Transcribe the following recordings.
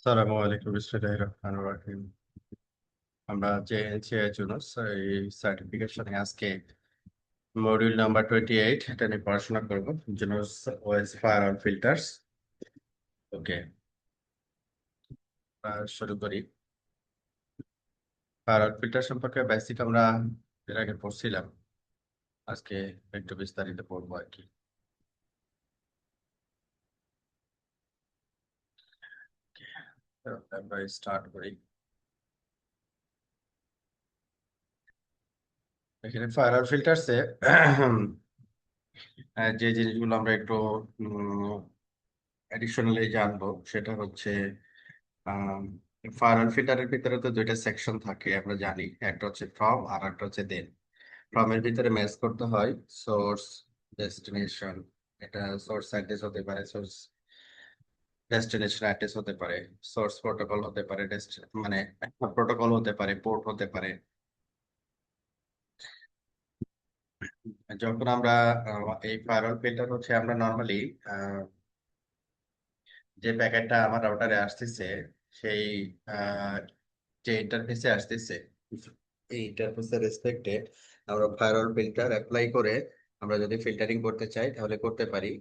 আসসালামু আলাইকুম বিসমিল্লাহির রহমানির রহিম। আমরা জেএনসি জুনুস এই সার্টিফিকেশনে আজকে মডিউল নাম্বার 28 এটা নিয়ে পড়াশোনা করব। জুনুস ওএস ফায়ারওয়াল ফিল্টার্স। ওকে, শুরু করি। ফায়ারওয়াল ফিল্টার সম্পর্কে বেসিক আমরা এর আগে পড়ছিলাম, আজকে একটু বিস্তারিত পড়বো আর কি। তো আমরা স্টার্ট করি। এখানে ফায়ারওয়াল ফিল্টারসে যে জিনিসগুলো আমরা একটু অ্যাডিশনালি জানবো সেটা হচ্ছে ফায়ার ফিল্টারের ভিতরে তো দুইটা সেকশন থাকে আমরা জানি, একটা হচ্ছে ফ্রম আর একটা হচ্ছে দেন। ফ্রমের ভিতরে ম্যাচ করতে হয় সোর্স, ডেস্টিনেশন। এটা সোর্স অ্যাড্রেস হতে পারে, সোর্স ডেস্টিনেশন অ্যাড্রেস হতে পারে, সোর্স প্রোটোকল হতে পারে, মানে প্রোটোকল হতে পারে, পোর্ট হতে পারে। যখন আমরা এই ফায়ারওয়াল ফিল্টার হচ্ছে আমরা নর্মালি যে প্যাকেটটা আমার রাউটারে আসতেছে সেই আহ, যে ইন্টারফেসে আসতেছে এই ইন্টারফেসের রেসপেক্টে আমরা ফায়ারওয়াল ফিল্টার অ্যাপ্লাই করে আমরা যদি ফিল্টারিং করতে চাই তাহলে করতে পারি।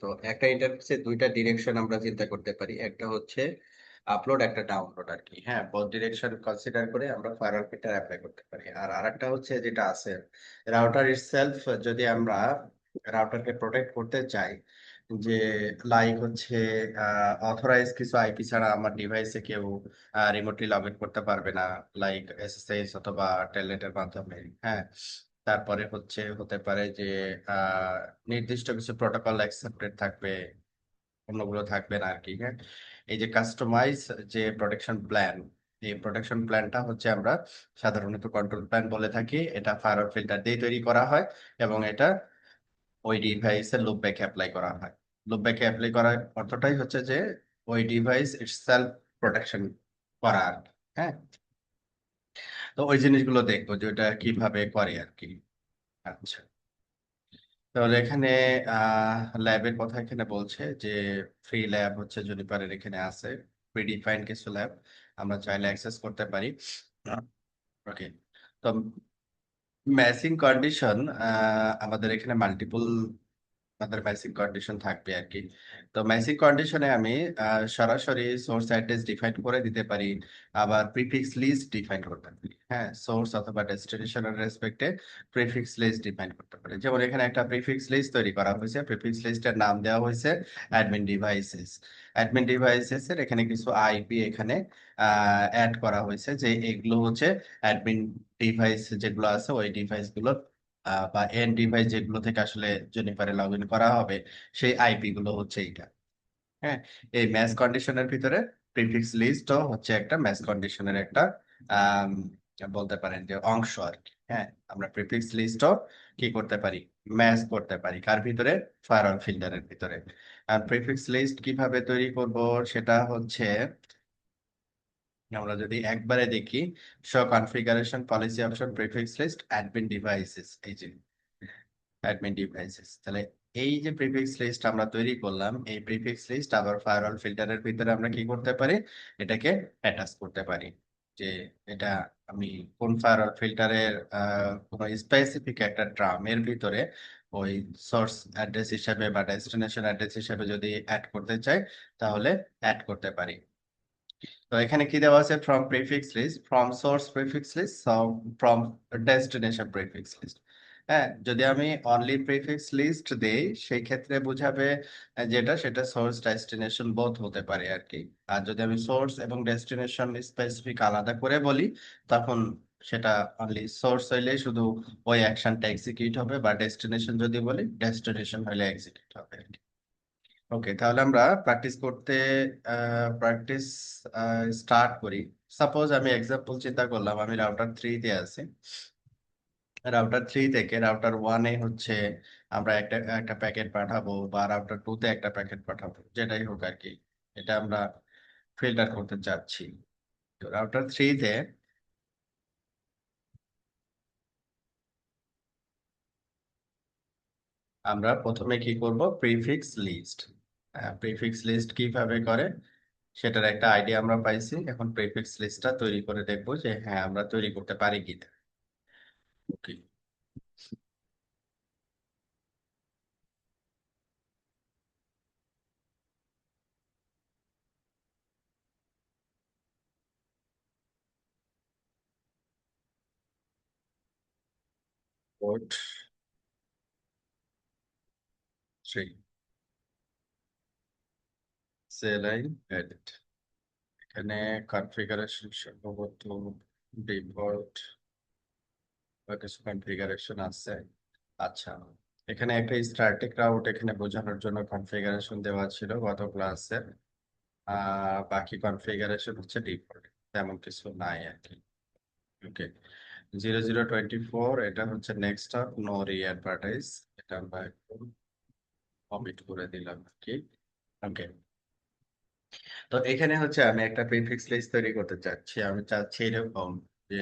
তো একটা ইন্টারফেসে দুইটা ডিরেকশন আমরা চিন্তা করতে পারি, একটা হচ্ছে আপলোড, একটা ডাউনলোড আর কি। হ্যাঁ, বোথ ডিরেকশন কনসিডার করে আমরা ফায়ারওয়াল ফিল্টার অ্যাপ্লাই করতে পারি। আর আরেকটা হচ্ছে যেটা আছে রাউটার ইটসেলফ, যদি আমরা রাউটারকে প্রোটেক্ট করতে চাই যে লাইক হচ্ছে অথরাইজ কিছু আইপি ছাড়া আমার ডিভাইসে কেউ রিমোটলি লগ ইন করতে পারবে না, লাইক এসএসএস অথবা টেলনেটের মাধ্যমে। হ্যাঁ, তারপরে হচ্ছে হতে পারে যে নির্দিষ্ট কিছু প্রোটোকল অ্যাকসেপ্টেড থাকবে, অন্যগুলো থাকবে না আর কি। হ্যাঁ, এই যে কাস্টমাইজ যে প্রোটেকশন প্ল্যান, এই প্রোটেকশন প্ল্যানটা হচ্ছে আমরা সাধারণত কন্ট্রোল প্ল্যান বলে থাকি। এটা ফায়ারওয়াল ফিল্টার দিয়ে তৈরি করা হয় এবং এটা ওই ডিভাইসে লুপ ব্যাক অ্যাপ্লাই করা হয়। লুপ ব্যাক অ্যাপ্লাই করার অর্থটাই হচ্ছে যে ওই ডিভাইস ইটসেলফ প্রোটেকশন করা আর কি। হ্যাঁ, তো ওই জিনিসগুলো দেখবো যে ওটা কিভাবে করে আর কি। আচ্ছা, তাহলে এখানে ল্যাবের কথা এখানে বলছে যে ফ্রি ল্যাব হচ্ছে জুনিপারের এখানে আছে, প্রিডিফাইন্ড কিছু ল্যাব আমরা চাইলে অ্যাক্সেস করতে পারি। ওকে, তো ম্যাচিং কন্ডিশন আমাদের এখানে মাল্টিপল আমাদের বেসিক কন্ডিশন থাকবে আর কি। তো বেসিক কন্ডিশনে আমি সরাসরি সোর্স অ্যাড্রেস ডিফাইন করে দিতে পারি, আবার প্রিফিক্স লিস্ট ডিফাইন করতে পারি। হ্যাঁ, সোর্স অথবা ডেস্টিনেশনের রেসপেক্টে প্রিফিক্স লিস্ট ডিফাইন করতে পারি। যেমন এখানে একটা প্রিফিক্স লিস্ট তৈরি করা হয়েছে, প্রিফিক্স লিস্টের নাম দেওয়া হয়েছে অ্যাডমিন ডিভাইসেস। অ্যাডমিন ডিভাইসেস এর এখানে কিছু আইপি এখানে অ্যাড করা হয়েছে, যে এগুলো হচ্ছে অ্যাডমিন ডিভাইস যেগুলো আছে ওই ডিভাইস গুলো বা এন্ড ডিভাইস যেগুলো থেকে আসলে জেনিফারে লগ ইন করা হবে সেই আইপি গুলো হচ্ছে এইটা। হ্যাঁ, এই ম্যাচ কন্ডিশনের ভিতরে প্রিফিক্স লিস্টও হচ্ছে একটা ম্যাচ কন্ডিশনের একটা আম, বলতে পারেন যে অংশ আর কি। হ্যাঁ, আমরা প্রিফিক্স লিস্টও কি করতে পারি, ম্যাচ করতে পারি কার ভিতরে, ফায়ারওয়াল ফিল্টারের ভিতরে। আর প্রিফিক্স লিস্ট কিভাবে তৈরি করব সেটা হচ্ছে আমরা যদি একবারে দেখি, show configuration policy option prefix list admin devices, এই যে অ্যাডমিন ডিভাইসেস, তাহলে এই যে প্রিফিক্স লিস্ট আমরা তৈরি করলাম এই প্রিফিক্স লিস্ট আবার ফায়ারওয়াল ফিল্টারের ভিতরে আমরা কি করতে পারি, এটাকে অ্যাটাচ করতে পারি। যে এটা আমি কোন ফায়ারওয়াল ফিল্টারের কোন স্পেসিফিক একটা ড্রাম এর ভিতরে ওই সোর্স অ্যাড্রেস হিসেবে বা ডেস্টিনেশন অ্যাড্রেস হিসেবে যদি অ্যাড করতে চাই তাহলে অ্যাড করতে পারি। তো এখানে কি দেওয়া আছে, from prefix list, from source prefix list, from destination prefix list. হ্যাঁ, যদি আমি অনলি প্রিফিক্স লিস্ট দেই সেই ক্ষেত্রে বোঝাবে যেটা সেটা সোর্স ডেস্টিনেশন বোথ হতে পারে আর কি। আর যদি আমি সোর্স এবং ডেস্টিনেশন স্পেসিফিক আলাদা করে বলি তখন সেটা অনলি সোর্স হইলে শুধু ওই অ্যাকশনটা এক্সিকিউট হবে, বা ডেস্টিনেশন যদি বলি ডেস্টিনেশন হইলে এক্সিকিউট হবে। ওকে, তাহলে আমরা প্র্যাকটিস করতে প্র্যাকটিস স্টার্ট করি। সাপোজ আমি এক্সাম্পল চিন্তা করলাম, আমি রাউটার 3 তে আছি। রাউটার 3 থেকে রাউটার 1-এ হচ্ছে আমরা একটা একটা প্যাকেট পাঠাবো, বা রাউটার 2-তে একটা প্যাকেট পাঠাবো, যেটাই হোক আর কি। এটা আমরা ফিল্টার করতে চাচ্ছি। তো রাউটার 3-তে আমরা প্রথমে কি করব, প্রিফিক্স লিস্ট। প্রিফিক্স লিস্ট কিভাবে করে, সেটার একটা আইডিয়া আমরা পাইছি। এখন প্রিফিক্স লিস্টটা তৈরি করে দেখবো যে হ্যাঁ আমরা তৈরি করতে পারি কিনা। ওকে। পোর্ট 3, সেলাইন এডিট। এখানে কনফিগারেশন সম্ভবত ডিফল্ট বা কিছু কনফিগারেশন আছে। আচ্ছা, এখানে একটা স্ট্যাটিক রাউট এখানে বোঝানোর জন্য কনফিগারেশন দেওয়া ছিল গত ক্লাসে। বাকি কনফিগারেশন হচ্ছে ডিফল্ট, তেমন কিছু নাই আর কি। ওকে। 0024 এটা হচ্ছে নেক্সট আপ নো রিঅ্যাডভার্টাইজ। এটা আমরা একটু কমিট করে দিলাম আর কি। ওকে। তো এখানে হচ্ছে আমি একটা প্রিফিক্স লিস্ট তৈরি করতে চাচ্ছি। আমি চাচ্ছি এরকম যে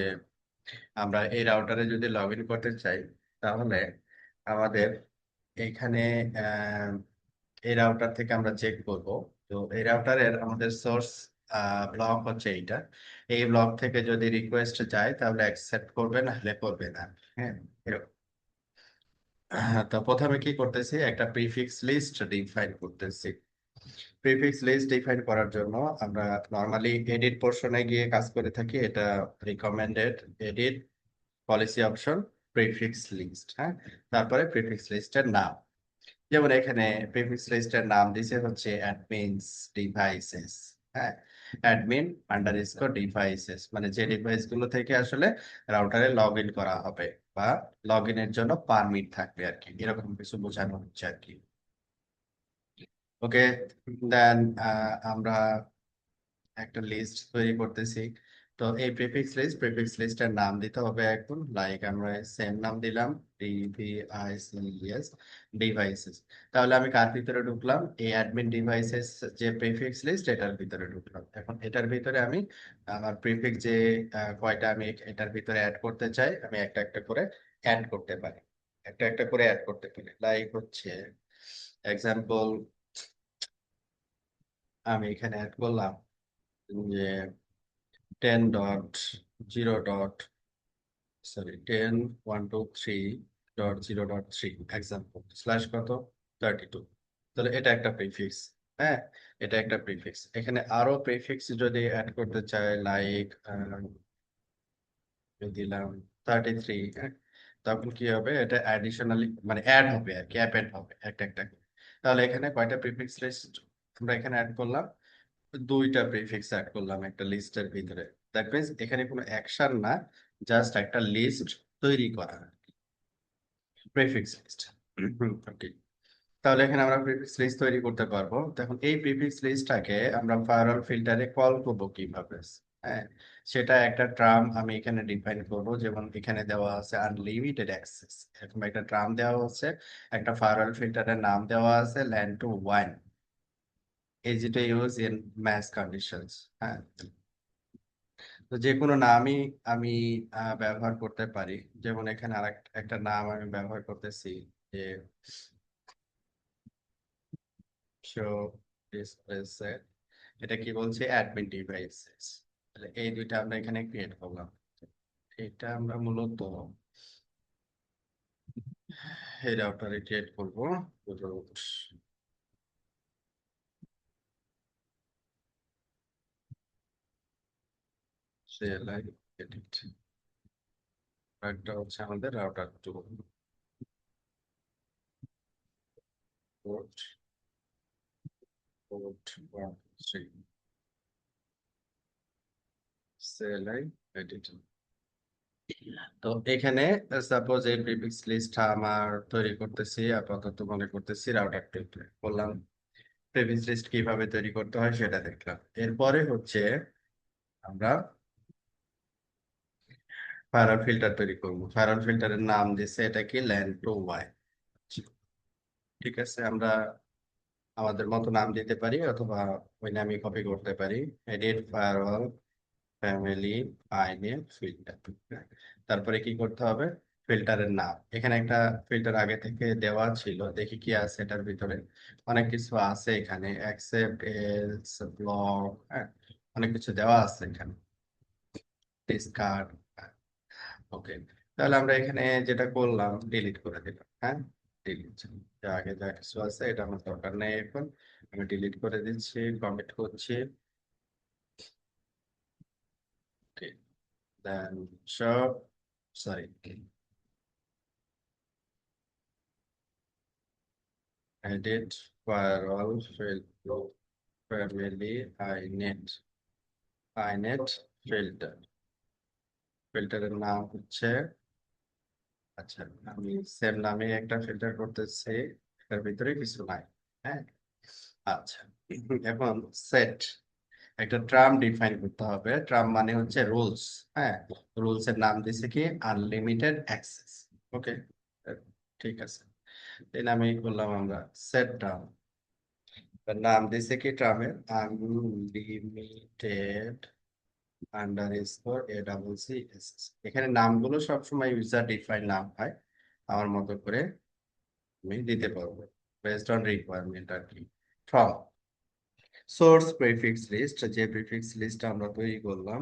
আমরা এই রাউটারে যদি লগ ইন করতে চাই, তাহলে আমাদের এখানে আহ, এই রাউটার থেকে আমরা চেক করব। তো এই রাউটারের আমাদের সোর্স ব্লক হচ্ছে এইটা। এই ব্লক থেকে যদি রিকোয়েস্ট যায় তাহলে অ্যাকসেপ্ট করবে, না হলে করবে না। হ্যাঁ, এরকম। তো প্রথমে কি করতেছি, একটা প্রিফিক্স লিস্ট ডিফাইন করতেছি। প্রিফিক্স লিস্ট ডিফাইন করার জন্য আমরা নর্মালি এডিট পোর্শনে গিয়ে কাজ করে থাকি। এটা recommended edit policy option prefix list. হ্যাঁ, তারপরে প্রিফিক্স লিস্টের নাম। যেমন এখানে প্রিফিক্স লিস্টের নাম দিছে হচ্ছে অ্যাডমিনস ডিভাইসেস। হ্যাঁ, অ্যাডমিন আন্ডারস্কোর ডিভাইসেস, মানে যে ডিভাইস গুলো থেকে আসলে রাউটারে লগ ইন করা হবে বা লগ ইনের জন্য পারমিট থাকবে আর কি, এরকম কিছু বোঝানো হচ্ছে আর কি। ওকে। দেন আমরা একটা লিস্ট তৈরি করতেছি। তো এই প্রিফিক্স লিস্টের নাম দিতে হবে এখন, লাইক আমরা সেম নাম দিলাম, ডিভিআইসিএস ডিভাইসেস। তাহলে আমি কার ভিতরে ঢুকলাম, এই অ্যাডমিন ডিভাইসেস যে প্রিফিক্স লিস্ট এটার ভিতরে ঢুকলাম। এখন এটার ভিতরে আমি আমার প্রিফিক্স যে কয়টা আমি এটার ভিতরে অ্যাড করতে চাই, আমি একটা একটা করে অ্যাড করতে পারি। একটা একটা করে অ্যাড করতে পারি, লাইক হচ্ছে এক্সাম্পল আমি এখানে অ্যাড করলাম যে 10.0.123.0.3 এক্সাম্পল স্ল্যাশ কত 32। তাহলে এটা একটা প্রিফিক্স। হ্যাঁ, এটা একটা প্রিফিক্স। এখানে আরো প্রিফিক্স যদি অ্যাড করতে চাই, লাইক দিলাম 33। হ্যাঁ, তখন কি হবে, এটা অ্যাডিশনালি মানে অ্যাড হবে আর কি, অ্যাপেন্ড হবে একটা একটা করে। তাহলে এখানে কয়টা প্রিফিক্স লিস্ট আমরা এখানে অ্যাড করলাম, দুইটা প্রিফিক্স অ্যাড করলাম একটা লিস্টের ভিতরে। দ্যাট মিন্স এখানে কোনো অ্যাকশন না, জাস্ট একটা লিস্ট তৈরি করা, প্রিফিক্স লিস্ট। ওকে। তাহলে এখানে আমরা প্রিফিক্স লিস্ট তৈরি করতে পারবো। তখন এই প্রিফিক্স লিস্টটাকে আমরা ফায়ারওয়াল ফিল্টারে কল করবো কিভাবে? হ্যাঁ, সেটা একটা টার্ম আমি এখানে ডিফাইন করব। যেমন এখানে দেওয়া আছে আনলিমিটেড অ্যাক্সেস, এরকম একটা টার্ম দেওয়া হচ্ছে। একটা ফায়ারওয়াল ফিল্টারের নাম দেওয়া আছে LAN two one, is it use in match conditions. হ্যাঁ, তো যে কোনো নামই আমি ব্যবহার করতে পারি। যেমন এখানে আর একটা নাম আমি ব্যবহার করতেছি যে শো ডিসপ্লেস, এটা কি বলছে, অ্যাডমিন ডিভাইসেস। তাহলে এই দুইটা আমরা এখানে ক্রিয়েট করলাম। এটা আমরা মূলত এই রাউটারে ক্রিয়েট করবো। Root CLI edit. একটা হচ্ছে আমাদের router two, port port 1 3, CLI edit. তো এখানে সাপোজ এই প্রিফিক্স লিস্ট আমার তৈরি করতেছি, আপাতত মনে করতেছি রাউটার টু বললাম। প্রিফিক্স লিস্ট কিভাবে তৈরি করতে হয় সেটা দেখলাম। এরপরে হচ্ছে আমরা ফায়ারওয়াল ফিল্টার তৈরি করবো। ফায়ারওয়াল ফিল্টারের নাম দিচ্ছে এটা কি, ল্যান টু ওয়াই। ঠিক আছে, আমরা আমাদের মতো নাম দিতে পারি অথবা ওই নামই কপি করতে পারি। এডিট ফায়ারওয়াল ফ্যামিলি আইনে ফিল্টার। তারপরে কি করতে হবে, ফিল্টারের নাম। এখানে একটা ফিল্টার আগে থেকে দেওয়া ছিল, দেখি কি আছে এটার ভিতরে। অনেক কিছু আছে এখানে, অ্যাকসেপ্ট এলস ব্লক, হ্যাঁ, অনেক কিছু দেওয়া আছে এখানে, ডিসকার্ড। ওকে, তাহলে আমরা এখানে যেটা করলাম ডিলিট করে দিলাম, হ্যাঁ, ডিলিট। আগে যা কিছু আছে এটা আমার দরকার নেই এখন, আমি ডিলিট করে দিচ্ছি, কমিট করছি। ওকে, দেন সব, sorry, edit firewall family inet, inet filter, ফিল্টারের নাম হচ্ছে, আচ্ছা, আমি সেম নামে একটা ফিল্টার করতেছি, এটার ভিতরে কিছু নাই, হ্যাঁ। আচ্ছা, এখন সেট, একটা ট্রাম ডিফাইন করতে হবে। ট্রাম মানে হচ্ছে রুলস, হ্যাঁ। রুলস এর নাম দিছে কি আনলিমিটেড অ্যাক্সেস। ওকে, ঠিক আছে। এই নামে করলাম আমরা সেট ট্রাম, নাম দিছে কি ট্রামের unlimited underscore A double C S. এখানে নামগুলো সবসময় ইউজার ডিফাইন নাম হয়, আমার মতো করে আমি দিতে পারবো বেসড অন রিকোয়ারমেন্ট আর কি। ফ্রম সোর্স প্রিফিক্স লিস্ট, যে প্রিফিক্স লিস্ট আমরা তৈরি করলাম,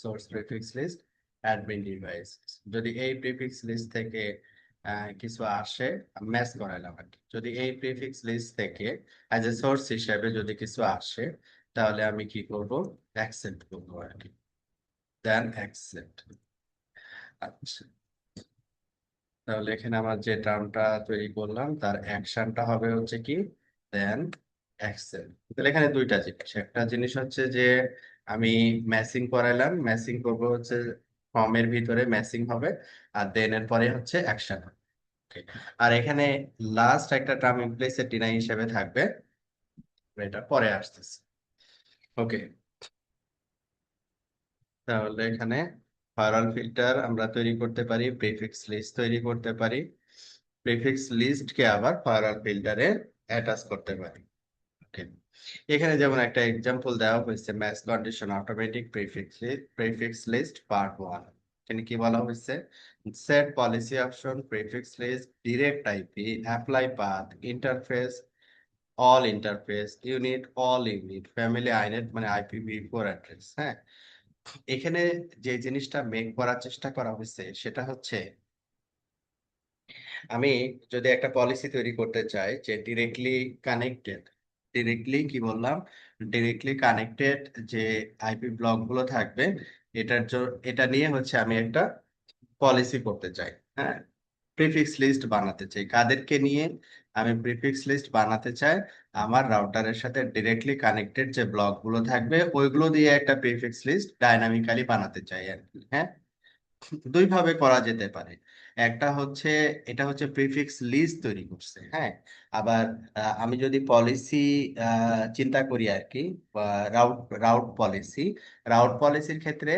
source prefix list admin device, যদি এই প্রিফিক্স লিস্ট থেকে কিছু আসে, ম্যাচ করাইলাম আর কি। যদি এই প্রিফিক্স লিস্ট থেকে অ্যাজ এ সোর্স হিসেবে যদি কিছু আসে, তাহলে আমি কি করব, অ্যাকসেপ্ট করবো আর কি, দেন অ্যাকসেপ্ট। আচ্ছা, তাহলে এখানে আমার যে টার্মটা তৈরি করলাম তার অ্যাকশনটা হবে হচ্ছে কি দেন অ্যাকসেপ্ট। তাহলে এখানে দুইটা জিনিস, একটা জিনিস হচ্ছে যে আমি ম্যাচিং করাইলাম, ম্যাচিং করবো হচ্ছে ফর্মের ভিতরে ম্যাচিং হবে, আর দেন এর পরে হচ্ছে অ্যাকশন। আর এখানে লাস্ট একটা টার্ম ইমপ্লিসিট ডিনাই হিসেবে থাকবে, এটা পরে আসতেছে। ওকে, তাহলে এখানে ফায়ারওয়াল ফিল্টার আমরা তৈরি করতে পারি, প্রিফিক্স লিস্ট তৈরি করতে পারি, প্রিফিক্স লিস্টকে আবার ফায়ারওয়াল ফিল্টারে অ্যাটাচ করতে পারি। ওকে, এখানে যেমন একটা এক্সাম্পল দেওয়া হয়েছে, match condition automatic prefix list part 1। এখানে কি বলা হয়েছে, set policy option prefix list direct IP apply path interface all interface unit all unit family inet মানে আইপিভি4 অ্যাড্রেস, হ্যাঁ। এখানে যে জিনিসটা মেক করার চেষ্টা করা হয়েছে সেটা হচ্ছে, আমি যদি একটা পলিসি তৈরি করতে চাই যে ডিরেক্টলি কানেক্টেড, ডিরেক্টলি কি বললাম, ডিরেক্টলি কানেক্টেড যে আইপি ব্লক গুলো থাকবে, এটা নিয়ে হচ্ছে আমি একটা পলিসি করতে চাই, হ্যাঁ। প্রিফিক্স লিস্ট বানাতে চাই, কাদেরকে নিয়ে আমি প্রিফিক্স লিস্ট বানাতে চাই, আমার রাউটারের সাথে ডিরেক্টলি কানেক্টেড যে ব্লক গুলো থাকবে ওইগুলো দিয়ে একটা প্রিফিক্স লিস্ট ডাইনামিক্যালি বানাতে চাই আর কি, হ্যাঁ। দুই ভাবে করা যেতে পারে, একটা হচ্ছে, এটা হচ্ছে প্রিফিক্স লিস্ট তৈরি করছে, হ্যাঁ। আবার আমি যদি পলিসি চিন্তা করি আর কি, বা রাউট রাউট পলিসি, রাউট পলিসির ক্ষেত্রে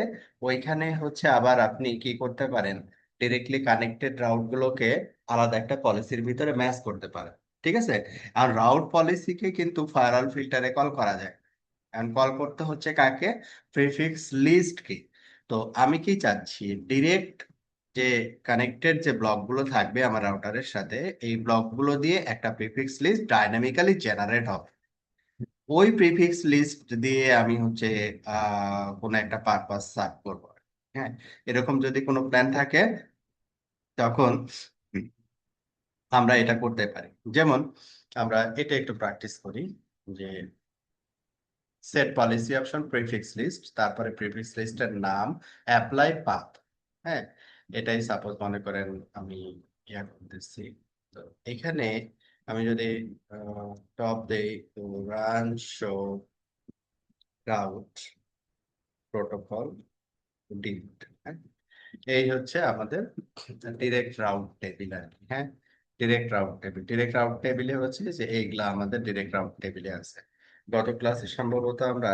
ওইখানে হচ্ছে আবার আপনি কি করতে পারেন, ডিরেক্টলি কানেক্টেড রাউট গুলোকে আলাদা একটা পলিসির ভিতরে ম্যাচ করতে পারেন, ঠিক আছে। আর রাউট পলিসিকে কিন্তু ফায়ারওয়াল ফিল্টারে কল করা যায়, এখন কল করতে হচ্ছে কাকে, প্রিফিক্স লিস্ট কে। তো আমি কি চাচ্ছি, ডিরেক্ট যে কানেক্টেড যে ব্লকগুলো থাকবে আমার রাউটারের সাথে, এই ব্লকগুলো দিয়ে একটা প্রিফিক্স লিস্ট ডাইনামিক্যালি জেনারেট হবে। ওই প্রিফিক্স লিস্ট দিয়ে আমি হচ্ছে কোনো একটা পারপাস সার্ভ করবো, হ্যাঁ। এরকম যদি কোনো প্ল্যান থাকে তখন আমরা এটা করতে পারি। যেমন আমরা এটা একটু প্র্যাকটিস করি, যে set policy option prefix list, তারপরে প্রিফিক্স লিস্টের নাম অ্যাপ্লাই পাথ, হ্যাঁ। এটাই সাপোজ মনে করেন আমি ইয়া করতেছি, তো এখানে আমি যদি টপ দেই, তো run show route protocol delete, হ্যাঁ। এই হচ্ছে আমাদের ডিরেক্ট রাউট টেবিল আর কি, হ্যাঁ। Direct route table, direct route টেবিলে হচ্ছে যে এইগুলা আমাদের ডিরেক্ট রাউট টেবিলে আছে। গত ক্লাসে সম্ভবত আমরা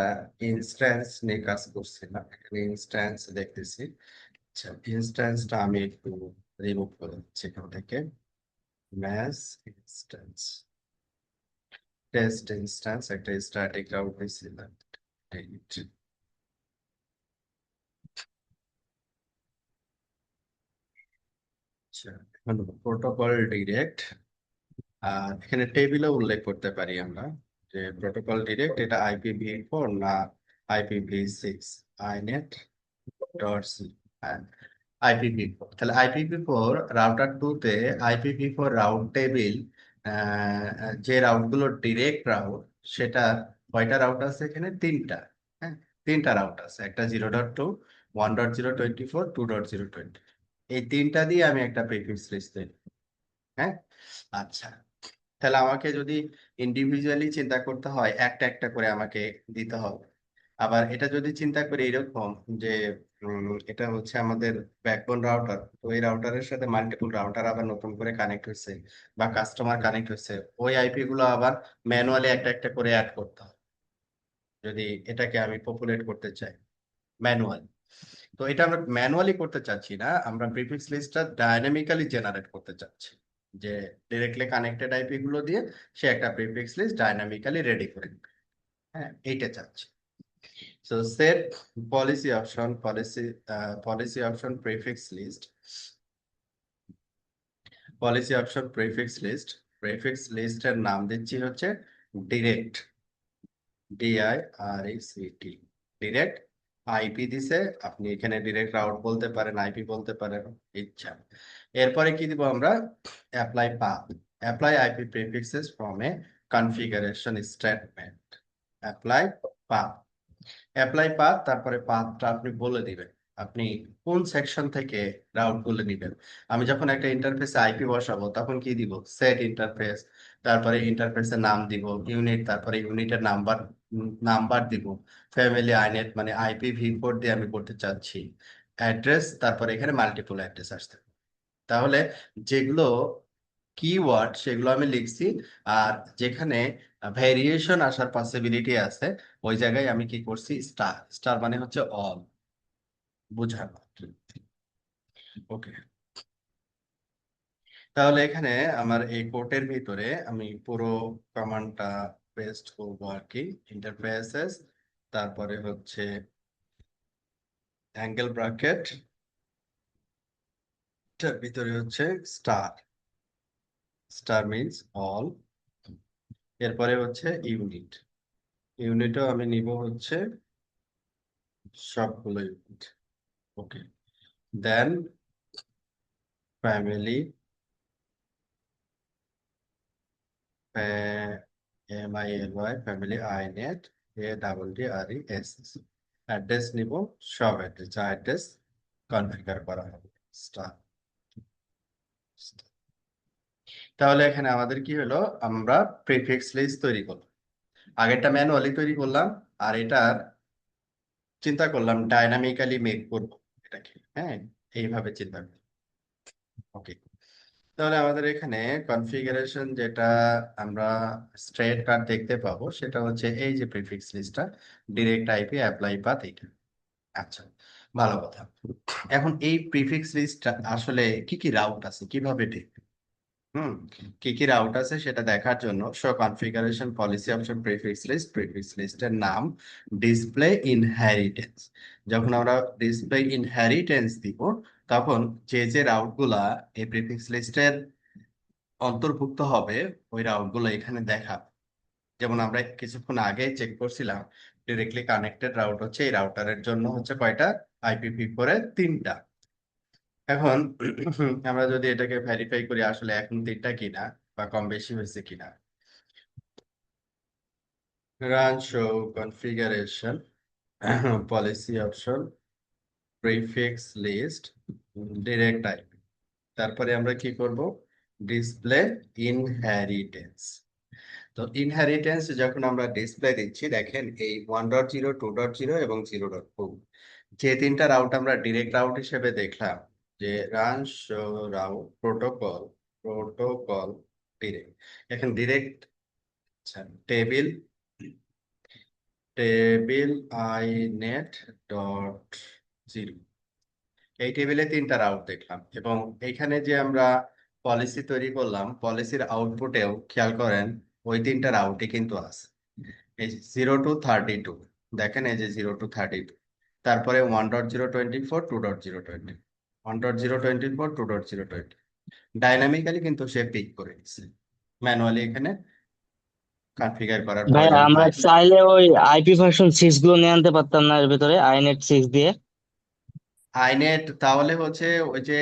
ইনস্ট্যান্স নিয়ে কাজ করছিলাম, এখানে ইনস্ট্যান্স দেখতেছি। আচ্ছা, ইনস্ট্যান্সটা আমি একটু রিমুভ করে দিচ্ছি এখান থেকে, ম্যাস ইনস্ট্যান্স, টেস্ট ইনস্ট্যান্স, একটা স্ট্যাটিক রাউট হয়েছিল, আচ্ছা, এখন প্রোটোকল ডিরেক্ট, আর এখানে টেবিলও উল্লেখ করতে পারি আমরা যে প্রোটোকল ডিরেক্ট এটা IPv4 না IPv6, আইনেট ডট সি। IPv4, তাহলে IPv4 রাউটার 2 তে IPv4 রাউট টেবিল, যে রাউট গুলো ডিরেক্ট রাউট, সেটা কয়টা রাউট আছে এখানে? তিনটা। হ্যাঁ, তিনটা রাউট আছে, একটা 0.2, 1.024, 2.020। এই তিনটা দিয়ে আমি একটা প্রিফিক্স লিস্ট তৈরি। হ্যাঁ, আচ্ছা, তাহলে আমাকে যদি ইন্ডিভিজুয়ালি চিন্তা করতে হয়, একটা একটা করে আমাকে দিতে হবে। আবার এটা যদি চিন্তা করি এরকম যে এটা হচ্ছে আমাদের ব্যাকবোন রাউটার, তো এই রাউটারের সাথে মাল্টিপল রাউটার আবার নতুন করে কানেক্ট হয়েছে বা কাস্টমার কানেক্ট হয়েছে, ওই আইপি গুলো আবার ম্যানুয়ালি একটা একটা করে অ্যাড করতে হবে যদি এটাকে আমি পপুলেট করতে চাই ম্যানুয়ালি। তো এটা আমরা ম্যানুয়ালি করতে চাচ্ছি না, আমরা প্রিফিক্স লিস্টটা ডাইনামিক্যালি জেনারেট করতে চাচ্ছি, যে ডিরেক্টলি কানেক্টেড আইপি গুলো দিয়ে সে একটা প্রিফিক্স লিস্ট ডাইনামিক্যালি রেডি করে দিবে। হ্যাঁ, এইটা চাচ্ছি। So set policy option prefix list, prefix লিস্টের নাম দিচ্ছি হচ্ছে ডিরেক্ট, DIRECT, ডিরেক্ট। আইপি দিছে, আপনি এখানে ডিরেক্ট রাউট বলতে পারেন, আইপি বলতে পারেন, ইচ্ছা। এরপরে কি দিব আমরা? Apply path, apply IP prefixes from a configuration statement. Apply path, তারপরে পাথটা আপনি বলে দিবেন আপনি কোন সেকশন থেকে রাউট গুলো নিবেন। আমি যখন একটা ইন্টারফেসে আইপি বসাবো তখন কি দিব? সেট ইন্টারফেস, তারপরে ইন্টারফেসের নাম দিব ইউনিট, তারপরে ইউনিটের নাম্বার দিব, ফ্যামিলি আইনেট মানে IPv4 দিয়ে আমি করতে চাচ্ছি, অ্যাড্রেস, তারপরে এখানে মাল্টিপল অ্যাড্রেস আসতে হবে। তাহলে যেগুলো কিওয়ার্ড সেগুলো আমি লিখছি, আর যেখানে ভেরিয়েশন আসার পসিবিলিটি আছে ওই জায়গায় আমি কি করছি? স্টার, স্টার মানে হচ্ছে অল, বুঝানো। ওকে, তাহলে এখানে আমার এই কোটের ভিতরে আমি পুরো কমান্ডটা পেস্ট করবো আর কি। ইন্টারফেসেস, তারপরে হচ্ছে অ্যাঙ্গেল ব্র্যাকেট, এটার ভিতরে হচ্ছে স্টার, স্টার মিন্স অল, এরপরে হচ্ছে ইউনিট, ইউনিটও আমি নিব হচ্ছে সবগুলো unit. Okay, then family, MILY, family inet, ADDRESS, address নিব সব অ্যাড্রেস, যা অ্যাড্রেস কনফিগার করা হবে স্টার। তাহলে এখানে আমাদের কি হলো? আমরা প্রিফিক্স লিস্ট তৈরি করলাম, আগেরটা ম্যানুয়ালি তৈরি করলাম, আর এটার চিন্তা করলাম ডাইনামিক্যালি মেক করবো এটাকে। হ্যাঁ, এইভাবে চিন্তা করি। ওকে, তাহলে আমাদের এখানে কনফিগারেশন যেটা আমরা স্ট্রেট কাট দেখতে পাবো সেটা হচ্ছে এই যে প্রিফিক্স লিস্টটা, ডিরেক্ট আইপি, অ্যাপ্লাই পাথ, এটা। আচ্ছা, ভালো কথা। এখন এই প্রিফিক্স লিস্টটা আসলে কি কি রাউট আছে, কিভাবে দেখবে? হুম, কি কি রাউট আছে সেটা দেখার জন্য show configuration policy option prefix লিস্টের নাম ডিসপ্লে ইনহেরিটেন্স। যখন আমরা ডিসপ্লে ইনহেরিটেন্স দিব তখন যে যে রাউট গুলা এই প্রিফিক্স লিস্টের অন্তর্ভুক্ত হবে ওই রাউট গুলো এখানে দেখাবে। যেমন আমরা কিছুক্ষণ আগে চেক করছিলাম, ডিরেক্টলি কানেক্টেড রাউট হচ্ছে এই রাউটারের জন্য হচ্ছে কয়টা? IPv4 এর তিনটা। এখন আমরা যদি এটাকে ভেরিফাই করি আসলে এখন তিনটা কিনা বা কম বেশি হয়েছে কিনা। Run show configuration policy option prefix list direct IP, তারপরে আমরা কি করব? Display inheritance. তো ইনহেরিটেন্স যখন আমরা ডিসপ্লে দিচ্ছি, দেখেন এই 1.0, 2.0 এবং 0.2, যে তিনটা রাউট আমরা ডিরেক্ট রাউট হিসেবে দেখলাম, যে run show route protocol direct, এখন ডিরেক্ট, আচ্ছা, টেবিল, আইনেট ডট জিরো, এই টেবিলে তিনটা রাউট দেখলাম, এবং এইখানে যে আমরা পলিসি তৈরি করলাম পলিসির আউটপুটেও খেয়াল করেন ওই তিনটা রাউটই কিন্তু আছে। এই 0 to 32, দেখেন এই যে 0 to 32, তারপরে 1.024, 2.020, 1.024, 2.020, ডাইনামিক্যালি কিন্তু সে পিক করে নিচ্ছে, ম্যানুয়ালি এখানে কনফিগার করার ভাই প্রয়োজন আমরা হয়। চাইলে ওই আইপি ভার্সন 6 গুলো নিয়ে আনতে পারতাম না এর ভিতরে, আইনেট 6 দিয়ে? আইনেট তাহলে হচ্ছে ওই যে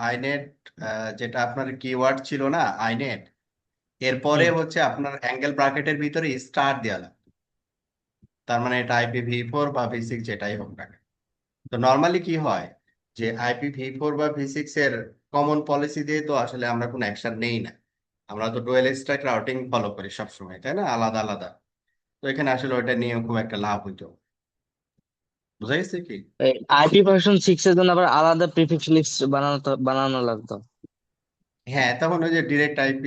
আইনেট যেটা আপনার কিওয়ার্ড ছিল না আইনেট, এরপরে হুম। হচ্ছে আপনার অ্যাঙ্গেল ব্র্যাকেটের ভিতরে স্টার দেওয়া লাগবে। তার মানে এটা IPv4 বা V6 যেটাই হোক না কেন। তো নর্মালি কি হয় যে IPv4 বা V6 এর কমন পলিসি দিয়ে তো আসলে আমরা কোনো অ্যাকশন নেই না। আমরা তো ডুয়েল স্ট্যাক রাউটিং ফলো করি সবসময়, তাই না, আলাদা আলাদা। তো এখানে আসলে ওটা নিয়ে খুব একটা লাভ হইতো, বুঝা গেছে কি? আইপি ভার্সন 6 এর জন্য আবার আলাদা প্রিফিক্স লিস্ট বানানো লাগতো। হ্যাঁ, তখন ওই যে ডিরেক্ট IP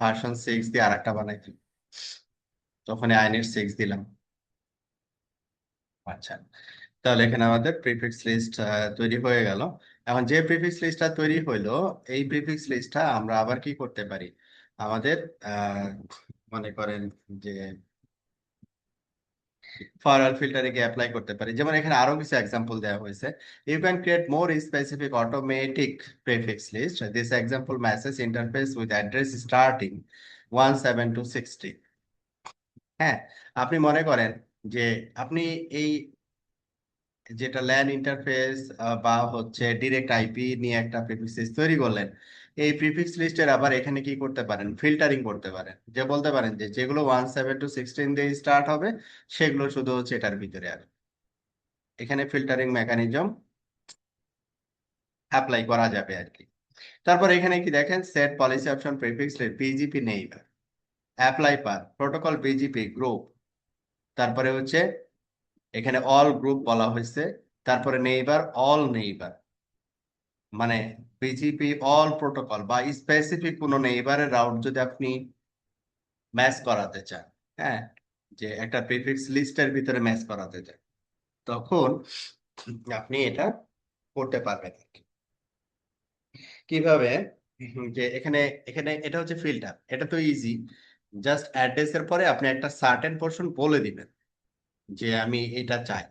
ভার্সন 6 দিয়ে আরেকটা বানাই, তখন INET 6 দিলাম। আচ্ছা, তাহলে এখানে আমাদের প্রিফিক্স লিস্ট তৈরি হয়ে গেল। এখন যে প্রিফিক্স লিস্টটা তৈরি হইলো, এই প্রিফিক্স লিস্টটা আমরা আবার কি করতে পারি, আমাদের আহ, মনে করেন যে ফায়ারওয়াল ফিল্টারে গিয়ে অ্যাপ্লাই করতে পারি। যেমন এখানে আরো কিছু এক্সাম্পল দেওয়া হয়েছে। You can create more specific automatic prefix list, this example message interface with address starting 17260। হ্যাঁ, আপনি মনে করেন যে আপনি এই যেটা ল্যান ইন্টারফেস বা হচ্ছে ডিরেক্ট আইপি নিয়ে একটা প্রিফিক্স লিস্ট তৈরি করলেন, এই প্রিফিক্স লিস্টের আবার এখানে কি করতে পারেন, ফিল্টারিং করতে পারেন। যে বলতে পারেন যে যেগুলো 17216 দিয়ে স্টার্ট হবে সেগুলো শুধু হচ্ছে এটার ভিতরে আর এখানে ফিল্টারিং মেকানিজম অ্যাপ্লাই করা যাবে আর কি। তারপর এখানে কি দেখেন, set policy option prefix list BGP নেই, apply per protocol BGP group, তারপরে হচ্ছে এখানে অল গ্রুপ বলা হয়েছে, তারপরে নেইবার অল নেইবার, মানে বিজিপি অল প্রোটোকল বা স্পেসিফিক কোনো নেইবারের রাউট যদি আপনি ম্যাচ করাতে চান, হ্যাঁ, যে একটা প্রিফিক্স লিস্টের ভিতরে ম্যাচ করাতে চান, তখন আপনি এটা করতে পারবেন আর কি। কিভাবে? যে এখানে এখানে এটা হচ্ছে ফিল্টার, এটা তো ইজি। জাস্ট অ্যাড্রেসের পরে আপনি একটা সার্টেন পোর্শন বলে দিবেন যে আমি এটা চাই,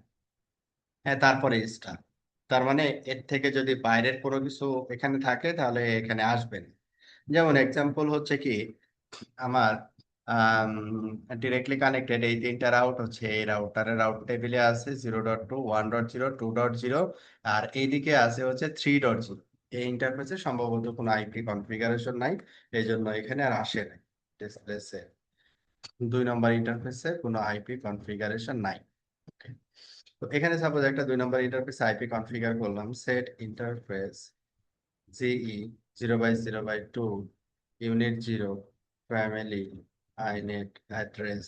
হ্যাঁ, তারপরে স্টার। তার মানে এর থেকে যদি বাইরের কোনো কিছু এখানে থাকে তাহলে এখানে আসবে না। যেমন এক্সাম্পল হচ্ছে কি, আমার ডিরেক্টলি কানেক্টেড এই তিনটা রাউট হচ্ছে এই রাউটারের রাউট টেবিলে আছে 0.2, 1.0, 2.0, আর এইদিকে আছে হচ্ছে 3.0। এই ইন্টারফেসে সম্ভবত কোনো আইপি কনফিগারেশন নাই, এই জন্য এখানে আর আসে নাই ডিসপ্লেসে। 2 নম্বর ইন্টারফেসে কোনো আইপি কনফিগারেশন নাই। Okay, তো এখানে সাপোজ একটা 2 নম্বর ইন্টারফেস আইপি কনফিগার করলাম, set interface GE 0/0/2 unit 0 family inet address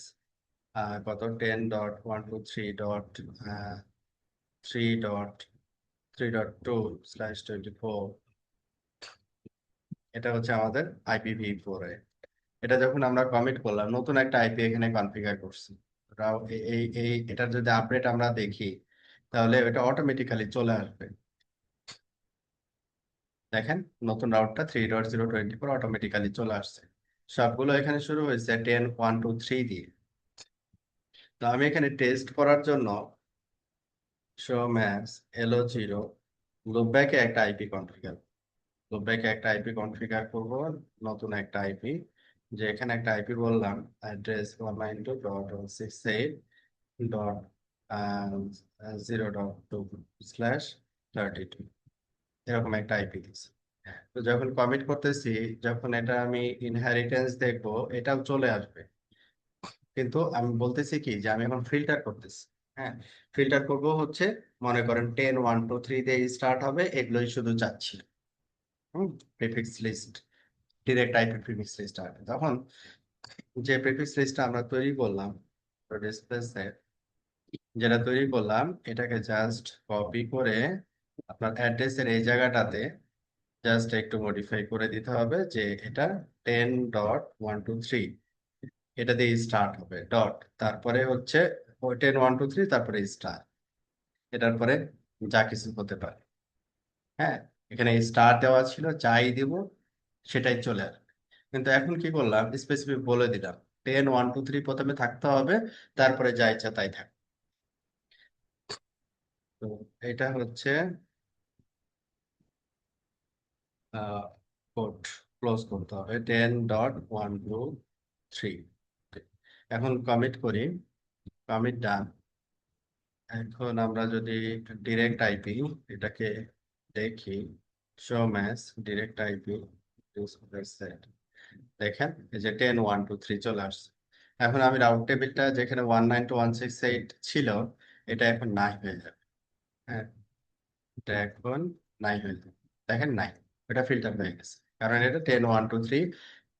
কত 10.123.3.3.2/24। এটা হচ্ছে আমাদের IPv4 এ। এটা যখন আমরা কমিট করলাম, নতুন একটা আইপি এখানে কনফিগার করছি, এটার যদি আপডেট আমরা দেখি তাহলে এটা অটোমেটিক্যালি চলে আসবে। দেখেন, নতুন রাউটটা 3.0/24 অটোমেটিক্যালি চলে আসছে। সবগুলো এখানে শুরু হয়েছে 10.123 দিয়ে। তো আমি এখানে টেস্ট করার জন্য শো ম্যাক্স LO0 লুপব্যাকে একটা আইপি কনফিগার, লুপব্যাকে একটা আইপি কনফিগার করব, নতুন একটা আইপি, যে এখানে একটা আইপি বললাম অ্যাড্রেস 192.168.0.2/32, এরকম একটা আইপি দিচ্ছি। তো যখন কমিট করতেছি, যখন এটা আমি ইনহেরিটেন্স দেখবো, এটাও চলে আসবে। কিন্তু আমি বলতেছি কি যে আমি এখন ফিল্টার করতেছি। হ্যাঁ, ফিল্টার করব হচ্ছে, মনে করেন 10.123 দিয়ে স্টার্ট হবে, এগুলোই শুধু চাচ্ছি। Hmm, prefix list, direct IP prefix list আসবে। তখন যে প্রিফিক্স লিস্টটা আমরা তৈরি করলাম ডিসপ্লেসে, যেটা তৈরি করলাম এটাকে জাস্ট কপি করে আপনার অ্যাড্রেসের এই জায়গাটাতে জাস্ট একটু মডিফাই করে দিতে হবে যে এটা 10.123, এটা দিয়ে স্টার্ট হবে ডট, তারপরে হচ্ছে 10.123, তারপরে স্টার, এটার পরে যা কিছু হতে পারে। হ্যাঁ, এখানে স্টার দেওয়া ছিল, যাই দিব সেটাই চলে আসবে। কিন্তু এখন কি করলাম, স্পেসিফিক বলে দিলাম 10.123 প্রথমে থাকতে হবে, তারপরে যা ইচ্ছা তাই থাকবে। তো এটা হচ্ছে কোড ক্লোজ করতে হবে 10.123। এখন কমিট করি, কমিট ডান। এখন আমরা যদি ডিরেক্ট আইপি এটাকে দেখি, show match direct IP set, দেখেন এই যে 10.123 চলে আসছে। এখন আমি রাউট টেবিলটা যেখানে 192.168 ছিল, এটা এখন নাই হয়ে যাবে। হ্যাঁ, এটা এখন নাই হয়ে যাবে, দেখেন নাই, এটা ফিল্টার হয়ে গেছে, কারণ এটা 10.123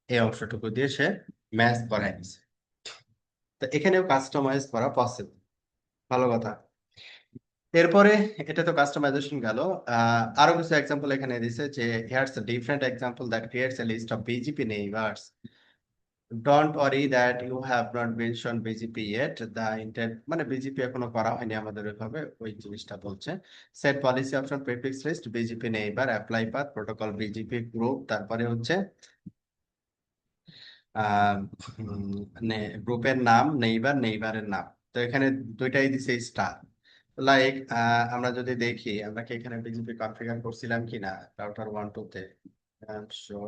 এই অংশটুকু দিয়ে সে ম্যাচ করাই নিছে। তো এখানেও কাস্টমাইজ করা পসিবল, ভালো কথা। এরপরে এটা তো কাস্টমাইজেশন গেল। আরো কিছু এক্সাম্পল এখানে দিছে যে হিয়ারস a different example that creates a list of BGP neighbors. Don't worry that you have not mentioned BGP yet. The intent মানে BGP এখনো করা হয়নি আমাদের ওইভাবে, ওই জিনিসটা বলছে। Set policy option prefix list BGP neighbor apply path protocol BGP group, তারপরে হচ্ছে আহ গ্রুপের নাম নেইবার, নেইবারের নাম। তো এখানে দুইটাই দিছে স্টার। লাইক আমরা যদি দেখি আমরা কি এখানে বিজিপি কনফিগার করছিলাম কিনা রাউটার 1 2 তে, শো